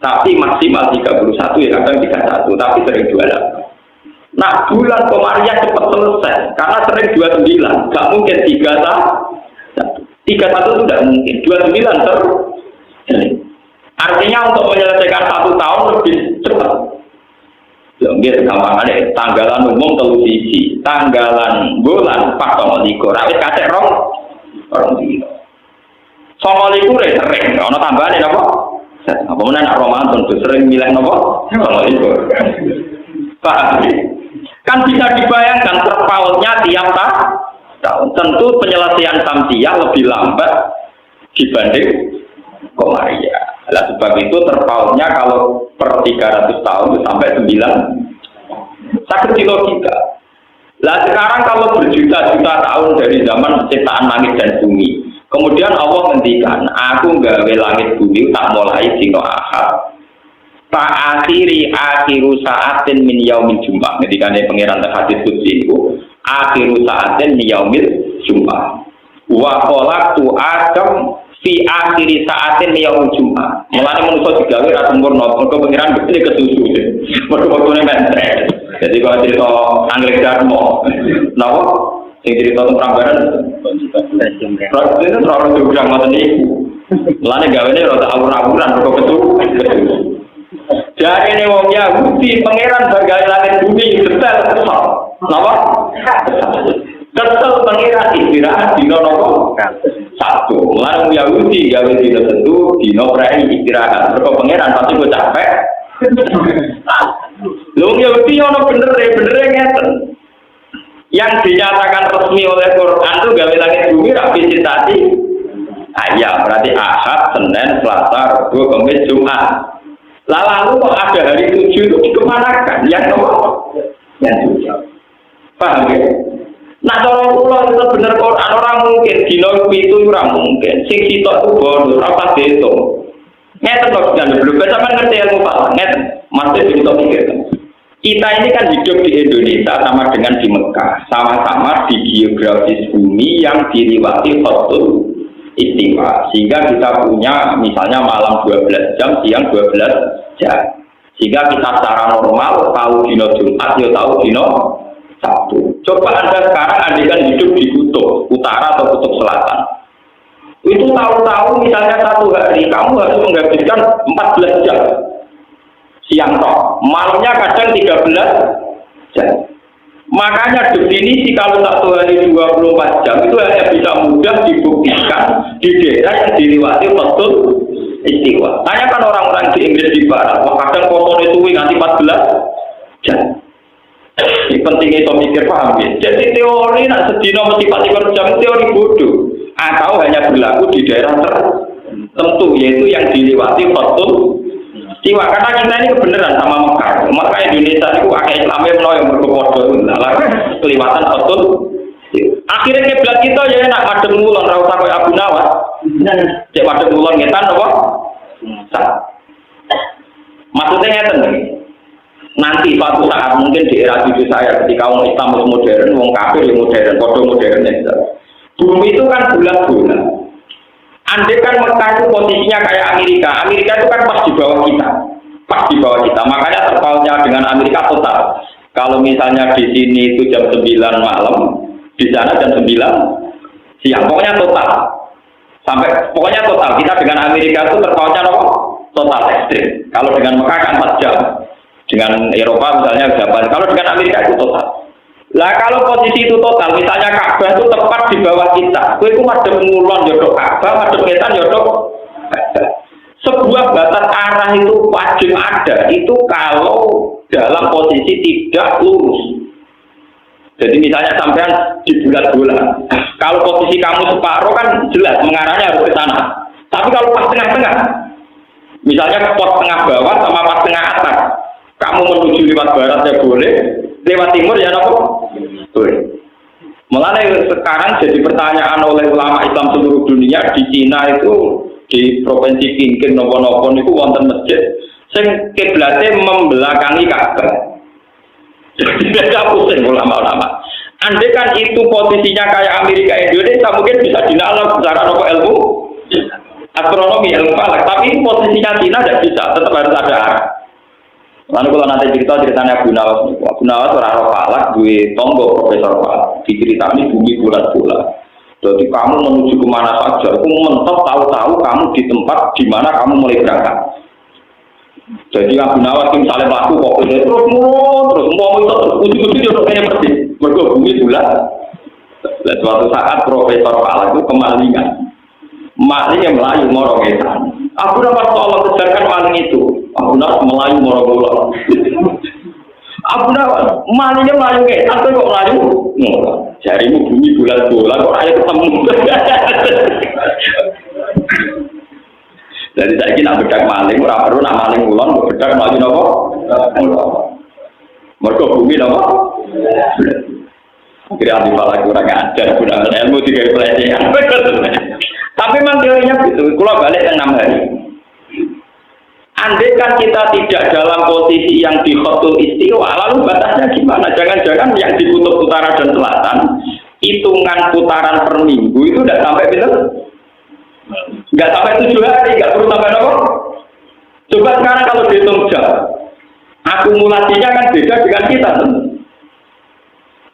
tapi maksimal 31 ya kadang 31, tapi sering 28. Nah bulan Komariah cepat selesai, karena sering 29, gak mungkin 31 itu tidak mungkin, 29 terus. Artinya untuk menyelesaikan 1 tahun lebih cepat. Lengkir gampangannya tanggalan umum 31, tanggalan bulan 4,3, rawit kacek orang 3. 9,5 sering, ono tambahan apa? Apa mana nak Ramadan tuh sering milih apa? 9,5. Paham? Kan bisa dibayangkan terpautnya tiap tahun. Tentu penyelesaian Samsiyah lebih lambat dibanding Komariah. Nah, sebab itu terpautnya kalau per 300 tahun itu sampai 9. Sakit di logika. Nah sekarang kalau berjuta-juta tahun dari zaman penciptaan langit dan bumi, kemudian Allah ngendikan, aku gawe langit bumi tak mulai dino Ahad, tak akhiru saatin min yaumil Jumat. Ngendikane pangeran hadis qudsi itu, akhiru saatin min yaumil Jumat. Wa khalaqtu Adam fi akhiri saatin yaumil Jumat. Mulane manusa digawe ra sempurna, mergo pangeran mesti kesusu. Mergo waktune mentre. Jadi kalau cerita Anggrek Darmo, napa? Sing cerita tentang Prambanan, proses itu terlalu jauh ngoten niku. Mulane gawene rada awur-awuran mergo kesusu. Jadi ini wong Yahudi pangeran bagawe langit bumi detail kesel. Napa? Kesel pangeran istirahat dina napa? Satu. Mulane Yahudi gawe dina Setu, dina prei istirahat. Mergo pangeran pasti kok capek. Lho Yahudi ono bener ngeten. Yang dinyatakan resmi oleh Quran itu gawe langit bumi ra visitasi ayam, berarti Ahad, Senin, Selasa, Rabu, Kamis, Jumat. Lalu kok ada hari 7 itu dikemanakan? Yang nomor? Yang 7. Paham ya? Nah, kalau pulau itu bener Quran orang mungkin dino itu orang mungkin. Sing sitok itu bonus, apa itu? Ngeten kok jangan belum bisa ngerti ilmu Pak. Ngeten, masih bisa mikir. Kita ini kan hidup di Indonesia sama dengan di Mekah, sama-sama di geografis bumi yang diliwati Khatul Istiwa. Sehingga kita punya misalnya malam 12 jam, siang 12 jam. Sehingga kita secara normal tahu dino Jumat, ya tahu dino Sabtu. Coba Anda sekarang andikan hidup di kutub utara atau kutub selatan. Itu tahu-tahu misalnya satu hari kamu harus menghabiskan 14 jam. Siang toh, malamnya kadang 13 jam. Makanya definisi kalau satu hari 24 jam itu hanya bisa mudah dibuktikan di daerah yang dilewati Khatul Istiwa. Tanyakan orang-orang di Inggris di Barat, wah kadang foto itu nanti 14 jam. Ini pentingnya itu mikir paham ya. Jadi teori nak sedino mesti 14 jam teori bodoh. Atau hanya berlaku di daerah tertentu yaitu yang dilewati Khatul Istiwa. Karena kita ini kebenaran sama Mekah. Maka Indonesia itu akhirnya Islamnya yang berkodoh kelewatan Khatul. Akhirnya kiblat kita ya nak madem ngulon ra usah koyo Abu Nawas. Cek madem ngulon ngetan apa? Maksudnya ngeten iki. Nanti suatu saat mungkin di era cucu saya ketika orang Islam modern, orang kafir yang modern, bodoh modern ya. Bumi itu kan bulat-bulat. Andai kan Mekah itu posisinya kayak Amerika. Amerika itu kan pas di bawah kita. Pas di bawah kita. Makanya terpautnya dengan Amerika total. Kalau misalnya di sini itu jam 9 malam, di sana jam 9 siang. Pokoknya total. Sampai pokoknya total. Kita dengan Amerika itu terpautnya total ekstrim. Kalau dengan Mekah kan 4 jam. Dengan Eropa misalnya Japan. Kalau dengan Amerika itu total. Lah kalau posisi itu total, misalnya Ka'bah itu tepat di bawah kita. Kowe iku madhep ngulon yo tok Ka'bah, madhep wetan yo tok Ka'bah. Sebuah batas arah itu wajib ada. Itu kalau dalam posisi tidak lurus. Jadi misalnya sampean di bulat-bulat. Kalau posisi kamu separuh kan jelas mengarahnya harus ke sana. Tapi kalau pas tengah-tengah, misalnya pos tengah bawah sama pas tengah atas, kamu menuju lewat barat ya boleh, lewat timur ya nopo boleh. Mulanya sekarang jadi pertanyaan oleh ulama Islam seluruh dunia. Di Cina itu di provinsi Qingqing nopo-nopo itu wonten masjid sing kiblate membelakangi Ka'bah. Jadi beda pusing ulama-ulama. Andai kan itu posisinya kayak Amerika Indonesia mungkin bisa dinalar secara nopo ilmu astronomi ilmu falak. Tapi posisinya Cina tidak bisa, tetap harus ada arah. Lalu kalau nanti ceritanya Abu Nawas orang falak, gue tonggo profesor falak, diceritani bumi bulat-bulat. Jadi kamu menuju kemana saja, aku mentok tahu-tahu kamu di tempat di mana kamu mulai berangkat. Jadi Abu Nawas misalnya laku kok terus mau ujung-ujung jodoh kayak persis, mergo bumi bulat. Dan suatu saat profesor falak itu kemalingan, maling yang melayu morongetan. Aku dapat tolong kejarkan maling itu. Aku nak melayu moro-moro. Aku nak malingnya melayu kayak apa kok melayu? Jarimu bumi bulat-bulat kok ayo ketemu. Jadi saya kira bedak maling, ora perlu nak maling ulon, bedak melayu nopo? Mergo bumi nopo? Kira di malah kurang ajar, kurang ilmu tiga pelecehan. Tapi memang teorinya gitu. Kalau balik ke 6 hari. Andai kan kita tidak dalam posisi yang di Khatul Istiwa, lalu batasnya gimana? Jangan-jangan yang di kutub utara dan selatan, hitungan putaran per minggu itu tidak sampai betul? Nggak sampai 7 hari, nggak perlu sampai apa? Coba sekarang kalau dihitung jam, akumulasinya kan beda dengan kita.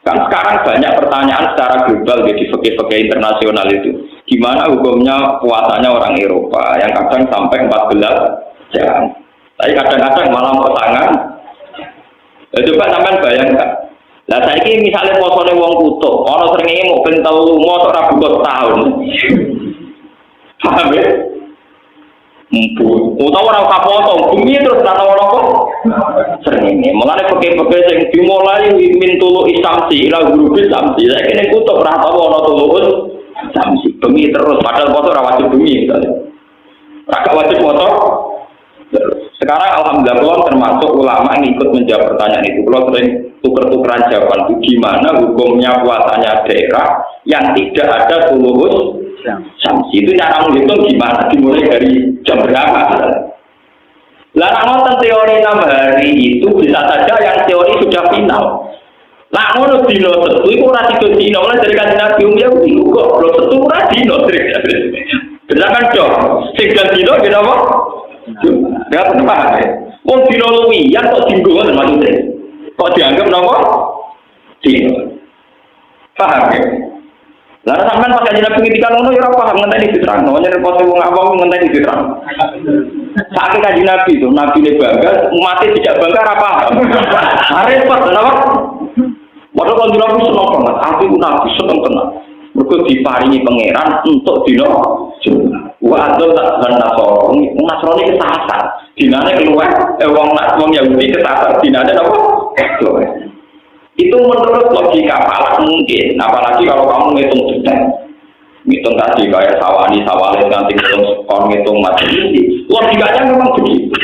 Kan sekarang banyak pertanyaan secara global di fikih-fikih internasional itu. Gimana hukumnya puasanya orang Eropa yang kadang sampai 14 jam. Tapi kadang-kadang malah mau tangan. Coba sampean bayangkan. Lah saiki misalnya posone wong kutub, ana srengenge mau ben telu, mosok ora buka tahun. Paham ya? Utawa ora usah potong, bumi terus ora ono kok. Srengenge, mulane peke-peke sing dimulai min tulu isamsi ila gurubi samsi. Saiki ning kutub ora tau ono tulu samsi. Bumi terus padahal foto ora wajib bumi. Ora wajib foto. Sekarang alhamdulillah kalau termasuk ulama yang ikut menjawab pertanyaan itu. Kalau sering tuker-tukeran jawaban itu gimana hukumnya puasanya daerah yang tidak ada tulus samsi. Itu cara menghitung gimana, dimulai dari jam berapa. Lah ngoten teori 6 hari itu bisa saja yang teori sudah final. Lah ngono dino setu iku ora sido dino, mulai dari kanjeng Nabi ya kok lho setu ora dino. Bedakan dong, sing dino gitu apa? Ya benar. Wong dino luwihan kok dinggo ngoten maksudnya. Kok dianggap napa? Dino. Paham ya? Lah sampean pas kanjeng Nabi ngendikan ngono ya ora paham ngenteni diterangno, nyen repot wong awam ngenteni diterangno. Saat kanjeng Nabi itu, Nabi ini bangga, umatnya tidak bangga apa? Repot, kenapa? Padahal kanjeng Nabi senang banget, aku Nabi senang tenang. Mereka diparingi pangeran untuk dino. Wah, itu tak benar Nasrani kesasar. Dinanya keluar, wong Yahudi kesasar. Dinanya apa? Itu menurut logika falak mungkin. Apalagi kalau kamu ngitung detail. Ngitung tadi kayak sawani, nanti ngitung macam ini. Logikanya memang begitu.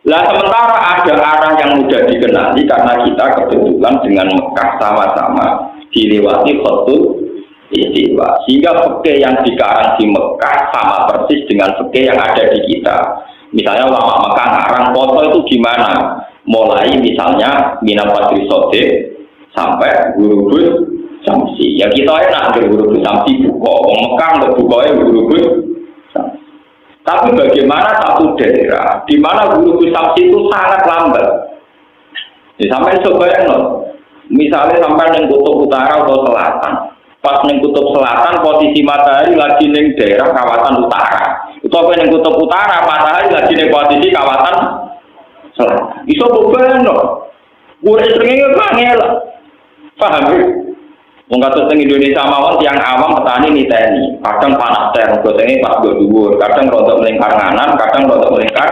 Lah sementara ada arah yang mudah dikenali karena kita kebetulan dengan Mekah sama-sama dilewati khotul istiwa. Sehingga fikih yang dikarang di Mekah sama persis dengan fikih yang ada di kita. Misalnya ulama Mekah ngarang foto itu gimana? Mulai misalnya Minal Fadri Sode sampai Gurubus Samsi. Ya kita enak ambil Gurubus Samsi buka. Mekah untuk bukanya Gurubus Samsi. Tapi bagaimana satu daerah di mana Gurubus Samsi itu sangat lambat. Ya, sampai coba misalnya sampai di kutub utara atau selatan. Pas di kutub selatan posisi matahari lagi di daerah kawasan utara. Itu apa di kutub utara matahari lagi di posisi kawasan selatan. Iso berbeda. Urip srengenge angel. Paham ya? Wong kados teng Indonesia mawon tiyang awam petani niteni, kadang panas ter, gotenge pas go dhuwur, kadang rontok melingkar nganan, kadang rontok melingkar.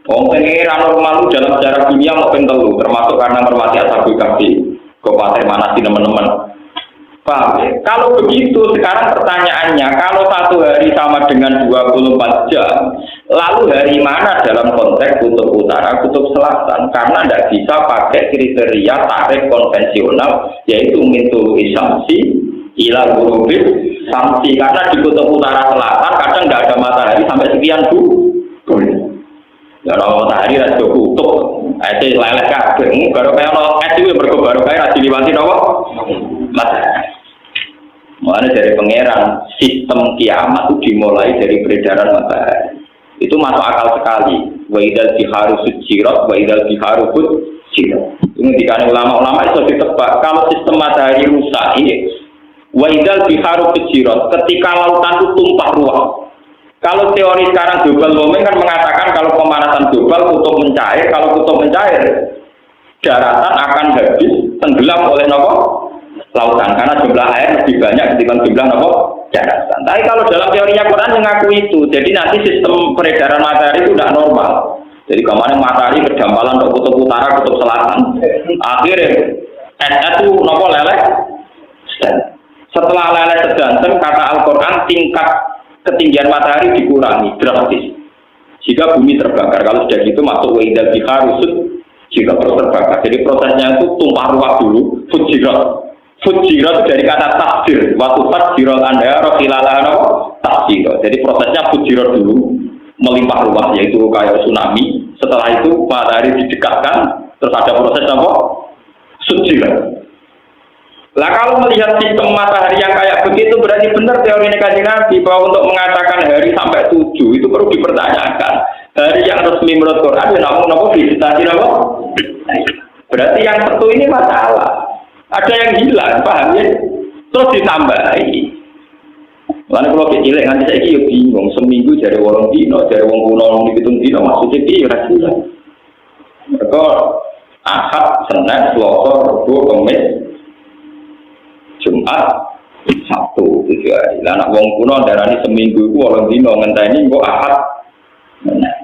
Wong tenge ra normal dalam sejarah dunia mau ping 3, termasuk karena hormati ashabul kahfi. Kabupaten mana sih teman-teman? Paham ya? Kalau begitu sekarang pertanyaannya, kalau satu hari sama dengan 24 jam, lalu hari mana dalam konteks kutub utara, kutub selatan? Karena tidak bisa pakai kriteria tarikh konvensional, yaitu mintul isamsi, ila gurubis samsi. Karena di kutub utara selatan kadang tidak ada matahari sampai sekian bulan. Ya kalau matahari ada kutub, itu lelek kabeh. Baru kayak no es itu berkobar kayak diliwati nopo matahari. Makanya dari pangeran sistem kiamat itu dimulai dari peredaran matahari. Itu masuk akal sekali. Wa idzal biharu sujirat, wa idzal biharu fujirat. Ini dikatakan ulama-ulama itu ditebak. Kalau sistem matahari rusak ini, wa idzal biharu fujirat, ketika lautan itu tumpah ruah. Kalau teori sekarang global warming kan mengatakan kalau pemanasan global kutub mencair, kalau kutub mencair daratan akan habis tenggelam oleh nopo lautan karena jumlah air lebih banyak ketimbang jumlah nopo daratan. Tapi kalau dalam teorinya Quran mengaku itu, jadi nanti sistem peredaran matahari itu tidak normal. Jadi kemarin matahari berdampalan untuk kutub utara, kutub selatan. Akhirnya es itu nopo leleh. Setelah leleh sedanten kata Al-Quran tingkat ketinggian matahari dikurangi drastis. Jika bumi terbakar, kalau sudah gitu masuk wa'idal biharusut jika terbakar. Jadi prosesnya itu tumpah ruah dulu, fujirat. Fujirat dari kata takdir, waktu takdirat anda rohilalah takdir. Jadi prosesnya fujirat dulu, melimpah ruah yaitu kayak tsunami. Setelah itu matahari didekatkan, terus ada proses apa? Fujirat. Lah kalau melihat sistem matahari yang kayak begitu berarti benar teori Kanjeng Nabi bahwa untuk mengatakan hari sampai 7 itu perlu dipertanyakan. Hari yang resmi menurut Quran ya namun visitasi apa? Berarti yang satu ini masalah. Ada yang hilang, paham ya? Terus ditambahi. Lalu kalau kecilnya nanti saya kira bingung, seminggu dari orang dino, dari orang kuno, orang dihitung dino, maksudnya dia rakyat. Mereka Ahad, Senin, Selasa, Rabu, Kamis, Jumat, Sabtu 7 hari. Lah anak wong kuno darani seminggu iku 8 dina ngenteni engko Ahad. Nah.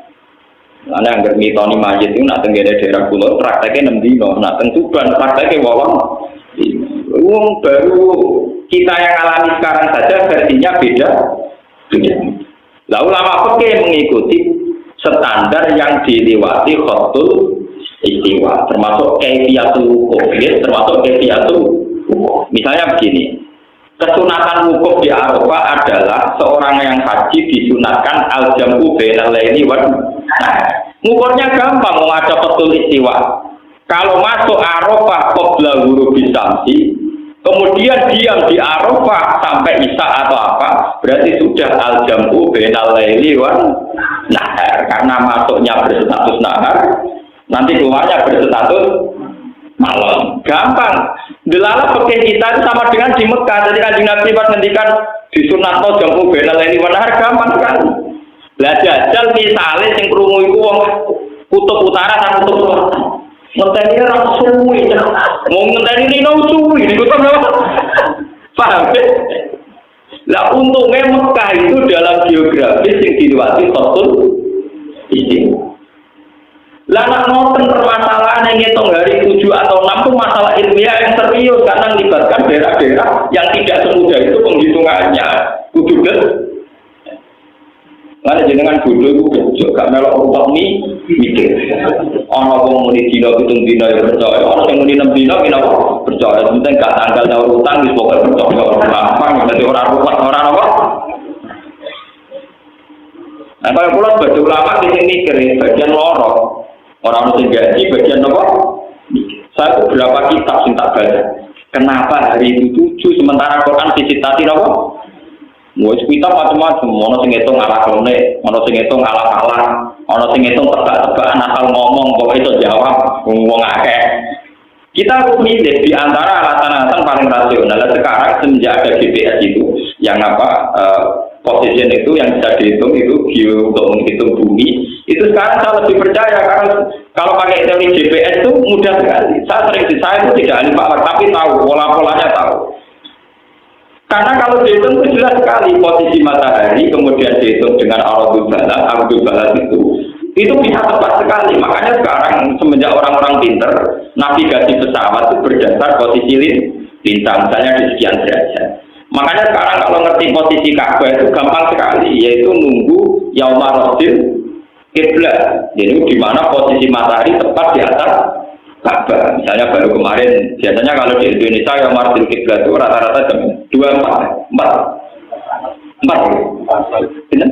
Lah nek anggere mitoni mayit iku nak tenggene daerah kula prakteke 6 dina, nak teng Tuban prakteke 8. Wong baru kita yang alami sekarang saja versinya beda. Lah ulama fikih mengikuti standar yang dilewati khotul istiwa, termasuk kaifiyatul wukuf, termasuk kaifiyatul wukuf. Misalnya begini, kesunatan wukuf di Arafah adalah seorang yang haji disunatkan al-jam'u bainal laili wan nahar. Ngukurnya gampang, mau ada khotul istiwa. Kalau masuk Arafah qabla ghurubi syamsi, kemudian diam di Arafah sampai Isya atau apa, berarti sudah al-jam'u bainal laili wan nahar. Karena masuknya berstatus nahar, nanti keluarnya berstatus malam. Gampang. Delala pakai kita itu sama dengan di Mekah. Jadi Kanjeng Nabi pas ngendikan disunatno jam'u bainal laili wan nahar, gampang kan. Lah jajal misale sing krungu iku wong kutub utara dan kutub selatan. Ngenteni ora suwi. Mau ngenteni rino suwi niku to. Paham? Lah untungnya Mekah itu dalam geografis yang dilewati khotul istiwa. Lah nak nonton permasalahan yang ngitung hari 7 atau 6 itu masalah ilmiah yang serius karena melibatkan daerah-daerah yang tidak semudah itu penghitungannya. Kudu kan? Karena jenengan bodoh itu juga melok rupak mikir. Ana wong muni dina pitung dina ya percaya, ana sing muni 6 dina kenapa percaya. Penting gak tanggal urutan wis pokoke percaya. Gampang dadi ora rupak ora apa. Nah, kalau pulau sebagai ulama di sini mikir bagian lorong orang sing gaji bagian apa? Saya beberapa kitab sing tak baca. Kenapa hari itu 7 sementara Quran disitati apa? Mau kitab macam-macam, ono sing ngitung ala klone, ono sing ngitung ala kalah, ono sing ngitung tebak-tebakan asal ngomong, pokoknya itu jawab, ngomong akeh. Kita harus milih di antara alasan-alasan paling rasional. Sekarang semenjak ada GPS itu, yang position itu yang bisa dihitung itu untuk menghitung bumi, itu sekarang saya lebih percaya karena kalau pakai teori GPS itu mudah sekali. Saya itu tidak ahli pakar, tapi tahu pola-polanya tahu. Karena kalau dihitung itu jelas sekali posisi matahari, kemudian dihitung dengan aradul balat itu bisa tepat sekali. Makanya sekarang semenjak orang-orang pinter, navigasi pesawat itu berdasar posisi lintang, misalnya di sekian derajat. Makanya sekarang kalau ngerti posisi Ka'bah itu gampang sekali, yaitu nunggu yaumar rasul kiblat. Jadi di mana posisi matahari tepat di atas Ka'bah. Misalnya baru kemarin, biasanya kalau di Indonesia yaumar rasul kiblat itu rata-rata jam 4. Benar?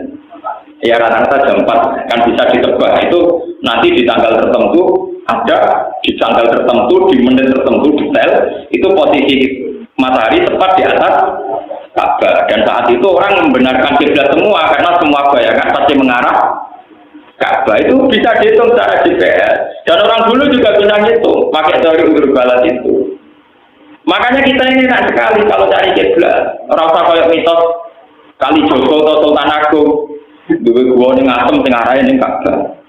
Ya rata-rata jam 4 kan bisa ditebak. Itu nanti di tanggal tertentu ada, di tanggal tertentu, di menit tertentu detail itu posisi matahari tepat di atas Ka'bah. Dan saat itu orang membenarkan kiblat semua karena semua bayangan pasti mengarah Ka'bah. Itu bisa dihitung secara GPS. Dan orang dulu juga bisa ngitung pakai teori udur balat itu. Makanya kita ini enak sekali kalau cari kiblat. Ora usah koyo mitos Kali Jogo atau Sultan Agung. Duwe gua ning asem sing arahe ning Ka'bah.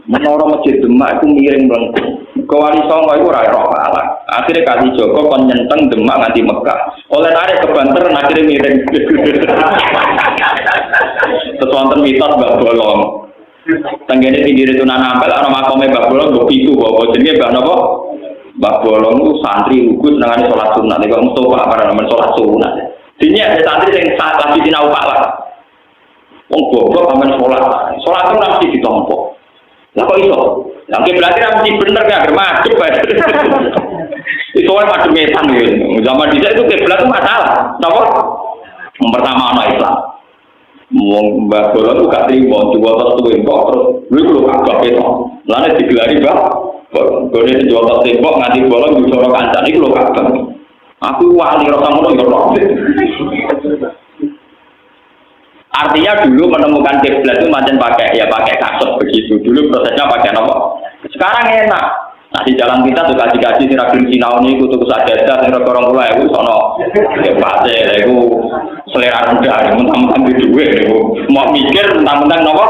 Menara Masjid Demak itu miring melengkung. Kewali Songo itu ora roh ala. Akhirnya Kali Jogo kon nyenteng Demak nganti Mekah. Oleh tarik ke Banter akhirnya miring. Sesuatu mitos Mbak Bolong. Tenggene pinggir itu Ampel ana makome Mbak Bolong mbok pitu apa jenenge Mbak napa? Mbak Bolong itu santri lugu senengane salat sunat. Nek kok Mustofa para nemen salat sunat. Dene ada santri sing lagi sinau Pak lah. Wong goblok amen salat. Salat itu mesti ditampa. Lah kok iso? Lah berarti ra mesti bener gak germadep bae. Itu wae madhep metan gitu. Zaman dhisik itu kiblat itu masalah. Napa? Yang pertama ana Islam. Wong Mbak Bolong itu gak terima jual tas tembok terus lu kudu Ka'bah itu. Lane digelari Mbak. Gone jual tas tembok nganti bolong disorok kancane iku lho Ka'bah. Aku wali rasa ngono ya ora. Artinya dulu menemukan kiblat itu macam pakai kasut begitu. Dulu prosesnya pakai apa? Sekarang enak. Nah di jalan kita tuh kaji-kaji si Rabil Sinau ini kutu sajadah sing orang kula iku sono pate iku selera rendah mentang-mentang di duwe niku mau mikir mentang-mentang napa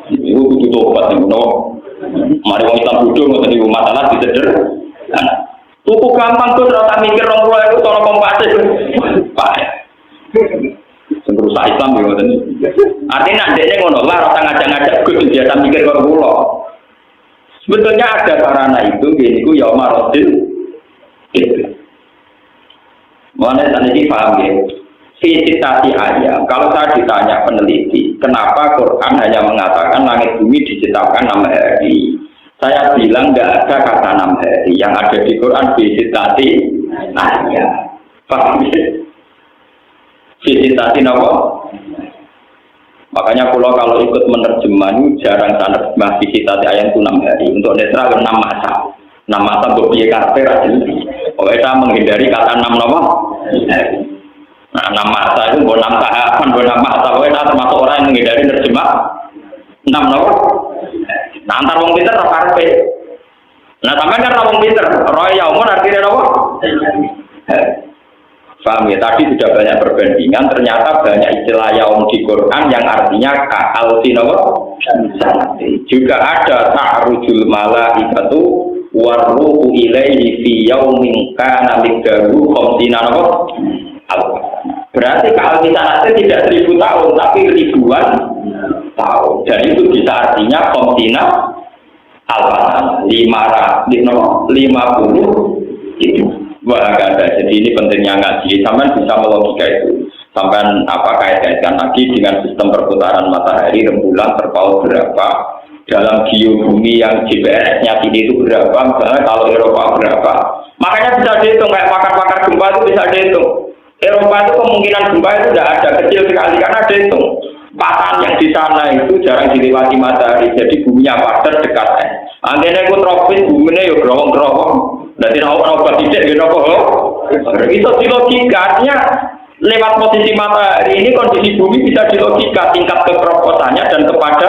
iku kudu tobat niku napa mari wong Islam bodho ngoten niku masalah diseder tuku gampang tuh ora tak mikir 20.000 sono kompase Pak Rusak Islam ya ngoten. Artinya ndekne ngono lah ora ngajak-ngajak Gus biasa mikir karo kula. Sebetulnya ada sarana itu niku ya marodil. Mana tadi paham ya? Visitasi ayam. Kalau saya ditanya peneliti, kenapa Quran hanya mengatakan langit bumi diciptakan 6 hari? Saya bilang nggak ada kata 6 hari. Yang ada di Quran visitasi ayam. Paham ya? Visitasi apa? Makanya kalau ikut menerjemah itu jarang saya menerjemah visitasi ayam itu 6 hari. Untuk netral 6 masa. 6 masa berbiaya karakter aja. Pokoknya saya menghindari kata 6 nama. Nah, 6 masa itu bukan 6 tahapan, bukan 6 masa. Pokoknya termasuk orang yang menghindari terjemah 6 nama. Nah, antar wong pinter tak karpe. Nah, sampai kan wong pinter. Roy Yaumun artinya apa? Paham ya? Tadi sudah banyak perbandingan. Ternyata banyak istilah yaum di Quran yang artinya ka'alti apa? Juga ada ta'rujul malaikatu warruhu ilaihi fi yaumin kana miqdaruhu khamsina apa? Berarti kalau misalnya tidak 1000 tahun tapi ribuan tahun. Dan itu bisa artinya khamsina alfan 50 itu. Wah, gak ada. Jadi ini pentingnya ngaji. Sampai bisa melogika itu. Sampai kait-kaitkan lagi dengan sistem perputaran matahari, rembulan, terpaut berapa, dalam geobumi yang GPS-nya sini itu berapa, misalnya kalau Eropa berapa. Makanya bisa dihitung, kayak pakar-pakar gempa itu bisa dihitung. Eropa itu kemungkinan gempa itu tidak ada, kecil sekali karena ada hitung. Patahan yang di sana itu jarang dilewati matahari, jadi buminya padat dekat. Antene ku tropis, buminya ya gerowong-gerowong. Nanti orang tidak gitu kok. Itu di logikanya lewat posisi matahari ini kondisi bumi bisa dilogika tingkat kekeroposannya dan kepada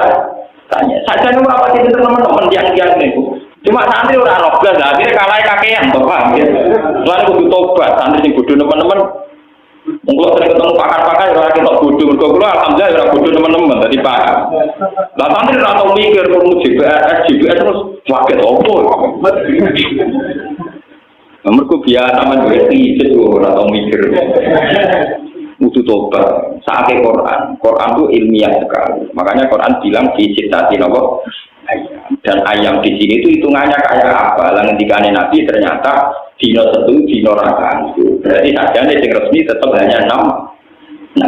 tanya. Saya ini apa sih teman-teman yang itu. Cuma santri udah rogas, akhirnya kalah kakean, paham ya. Soalnya kudu tobat, santri sing bodoh teman-teman. Mungkin sering ketemu pakar-pakar ya kita bodoh, berkumpul alhamdulillah ya bodoh teman-teman tadi paham. Lah santri ora tau mikir perlu GPS terus waket opo. Mereka biasa mengerti itu ora tau mikir. Butuh tobat. Saatnya Quran itu ilmiah sekali. Makanya Quran bilang diciptakan apa? Dan ayam di sini itu hitungannya kayak apa? Lalu ketika Nabi ternyata dino satu, dino rakaat. Berarti saja yang resmi tetap hanya 6.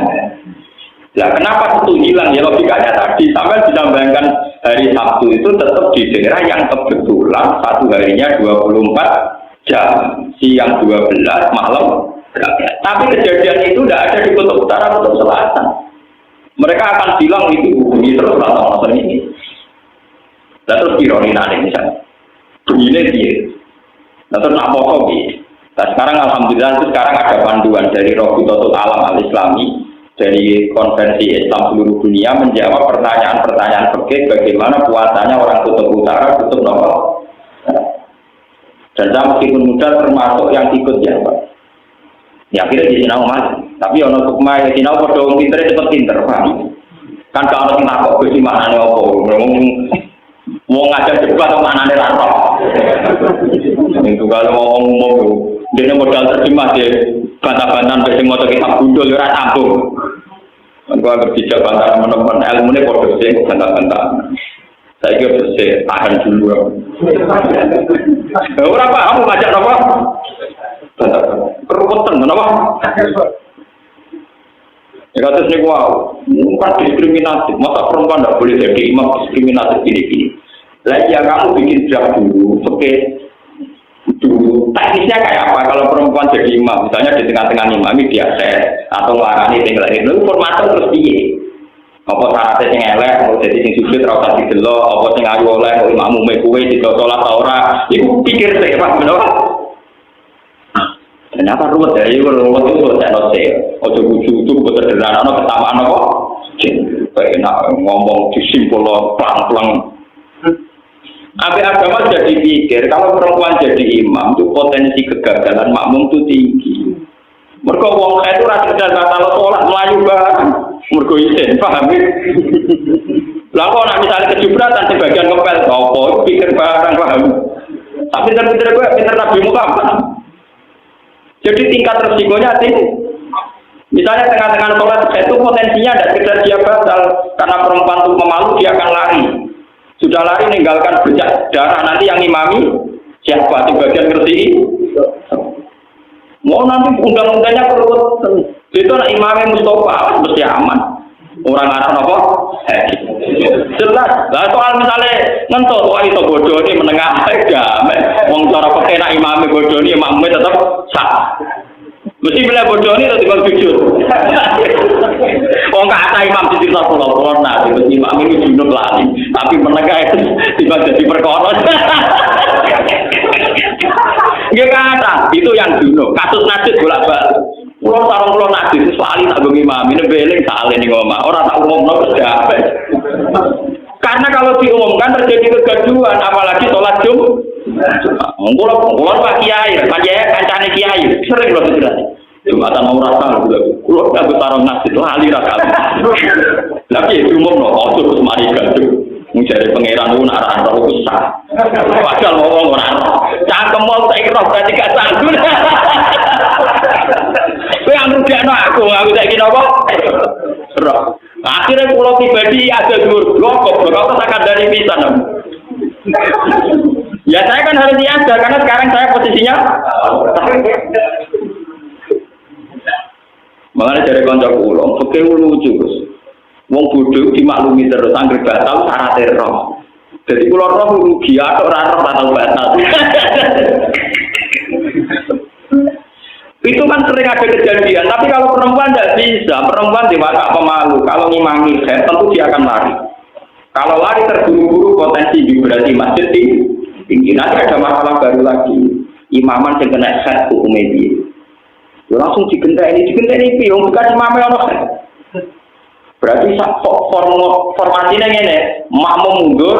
Nah, kenapa itu hilang? Ya logikanya tadi. Sampai bisa bayangkan hari Sabtu itu tetap di daerah yang kebetulan satu harinya 24 jam. Siang 12, malam. Tapi kejadian itu tidak ada di kutub utara, kutub selatan. Mereka akan bilang itu bumi terus atau ini. Dan terus ironi nanti misalnya, begini dia. Dan terus nak pokok dia. Nah sekarang alhamdulillah itu sekarang ada panduan dari Rabitatul Alam Al-Islami dari konvensi Islam seluruh dunia menjawab pertanyaan-pertanyaan fikih bagaimana puasanya orang kutub utara, kutub nomor. Dan saya meskipun muda termasuk yang ikut ya Pak. Ya akhirnya di Sinau mas, tapi ono sukma ya Sinau pada orang pinter cepat pinter Pak. Kan kalau kita kok besi mana nih mau ngajak debat atau mana nih rantau. Itu kalau ngomong dia modal terjemah dia bantah-bantahan besi motor kita gundul ya sambung. Aku akan berbicara bantah teman-teman ilmu ini bodoh sih bantah-bantahan. Saya kira bersih tahan dulu. Orang paham ngajak apa? Keruputan kenapa? Ya kata sini wow, bukan diskriminatif. Masa perempuan tidak boleh jadi imam diskriminatif gini-gini. Lagi ya kamu bikin draft dulu, oke? Dulu teknisnya kayak apa? Kalau perempuan jadi imam, misalnya di tengah-tengah imam ini dia set atau ngelarani tinggal itu formatnya terus piye? Apa syaratnya sing elek, mau jadi sing sujud ora usah didelok, apa sing ayu oleh kok imammu kowe dido salat ta ora? Iku pikir sik, Pak, bener. Ternyata ruwet ya, itu ruwet itu selesai sih. Ojo bujuk-bujuk, sederhana, kesamaan kok. Enak ngomong disimpul pelang-pelang. Abi agama jadi pikir, kalau perempuan jadi imam, itu potensi kegagalan makmum itu tinggi. Mereka wong itu rasa sedar kata sholat melayu banget. Mereka isin, paham ya? Lah kok nak misalnya kejubratan sebagian ngepel, apa pikir barang paham. Tapi pinter gue, pinter Nabi Muhammad. Jadi tingkat resikonya tinggi. Misalnya tengah-tengah sholat itu potensinya ada sekedar dia batal karena perempuan itu pemalu dia akan lari. Sudah lari meninggalkan bercak darah nanti yang imami siapa di bagian ngerti? Mau nanti undang-undangnya perlu itu anak imamnya Mustafa mesti aman. Orang Arab apa? Jelas. Lah soal misalnya ngentot wah itu bodoh ini menengah damai. Wong cara pakai nak imamnya bodoh ini imamnya tetap sah. Mesti bila bodoh ini tetap jujur. Wong kata imam di cerita pulau nah imam ini junub lagi. Tapi menengah itu tiba jadi perkara. Nggak kata itu yang junub. Kasus najis bolak-balik. Pulau sarung pulau najis itu soalnya tak bagi imam ini beling salah ini ngomong orang tak umum no berjalan. Karena kalau diumumkan terjadi kegaduhan apalagi sholat Pulau pak kiai, kancane kiai sering loh sudah. Jumatan mau rasa pulau nggak bertarung najis lali rasa. Lagi umum no auto semari gaduh. Mencari pangeran itu narah roh besar. Padahal ngomong orang cangkem mau tak kira berarti gak sanggup. Yang rugian aku tak kira apa? Roh. Akhirnya pulau pribadi ada blok akan dari pisan. Ya saya kan harus diajar karena sekarang saya posisinya. Makanya dari konco pulau, oke lucu Gus. Wong bodoh dimaklumi terus angger batal syarat roh. Jadi pulau roh rugi atau batal batal. Itu kan sering ada kejadian, tapi kalau perempuan tidak bisa, perempuan dewasa pemalu, kalau ngimami tentu dia akan lari. Kalau lari terburu-buru potensi vibrasi masjid tinggi, nanti ada masalah baru lagi. Imaman yang kena set hukumnya dia. Langsung digentai ini, yang bukan imamnya orang. Berarti formasinya ini, makmum mundur,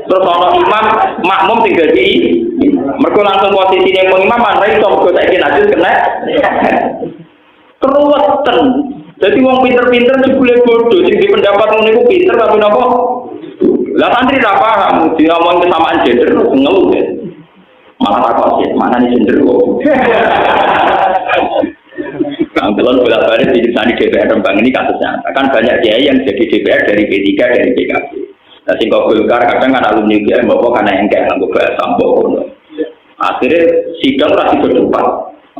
terus orang imam, makmum tinggal di mereka langsung posisi yang pengimaman, mereka bisa saya najis kena keruwetan. Jadi wong pinter-pinter boleh bodoh, jadi pendapat menurutku pinter tapi nopo. Lah santri tak paham, dia ngomong kesamaan gender ngeluh ya. Malah takut sih, mana nih gender kok. Kang Telon bolak-balik di DPR Rembang ini kasusnya. Kan banyak kiai yang jadi DPR dari P3 dari PKB. Nah, singkong Golkar kadang kan alumni kiai bawa karena yang kayak nggak bahasa sampul. Akhirnya sidang masih berdebat.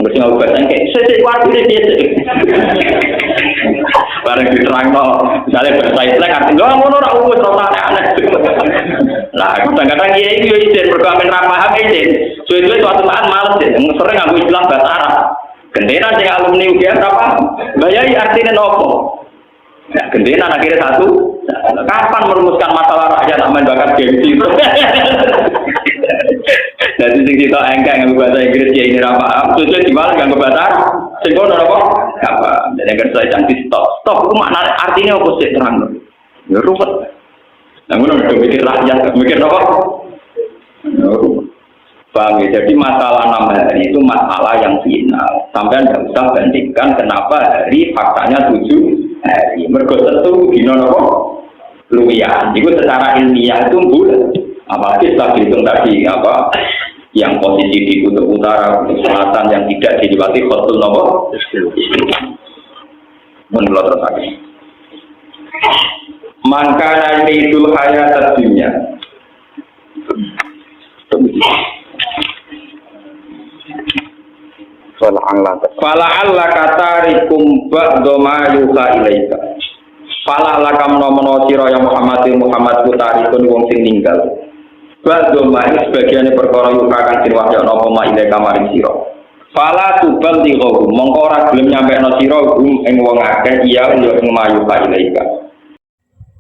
Nggak sih nggak bahasa yang kayak sesuatu ini dia. Barang diterang no, misalnya bahasa Islam artinya nggak mau orang umum terus aneh. Nah kadang-kadang kiai itu izin berkamen ramah izin. Suatu suatu saat malas deh, sering nggak istilah bahasa Arab. Gendera sing alumni UGM apa? Bayai artinya nopo. Ya, gendera akhirnya satu. Kapan merumuskan masalah rakyat aman bakat gengsi itu? Jadi sing kita engkang nganggo bahasa Inggris ya ini ra paham. Terus diwales nganggo bahasa sing kono apa? Apa? Jadi kerja cantik stop. Stop itu makna artinya apa sih terang? Ya ruwet. Namun udah mikir rakyat, mikir apa? Ya ruwet. Bang, jadi masalah 6 hari itu masalah yang final. Sampai tidak usah bandingkan kenapa hari faktanya 7 hari. Mergo tentu dino apa? Luwian. Itu secara ilmiah itu bulat. Apalagi setelah dihitung tadi apa? Yang posisi di kutub utara, kutub selatan yang tidak dilewati khotul apa? Menurut terus lagi. Maka itu hayat dunia. Fala Allah katarikum ba'da ma yuha ilaika. Fala lakam nomono sira ya Muhammad kutarikun wong sing ninggal. Ba'da ma sebagian perkara yuha kang sing wahya napa ma ilaika maring sira. Fala tubal digho mongko ora gelem nyampekno sira ing wong akeh iya yo ing ma yuha ilaika.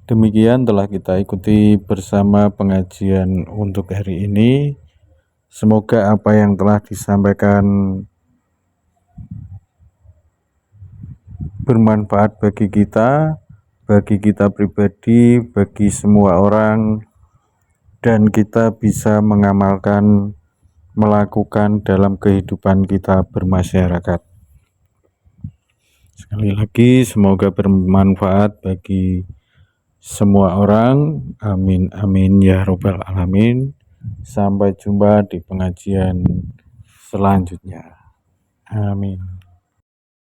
Demikian telah kita ikuti bersama pengajian untuk hari ini. Semoga apa yang telah disampaikan bermanfaat bagi kita pribadi, bagi semua orang, dan kita bisa mengamalkan, melakukan dalam kehidupan kita bermasyarakat. Sekali lagi, semoga bermanfaat bagi semua orang. Amin, amin, ya robbal alamin. Sampai jumpa di pengajian selanjutnya. Amin.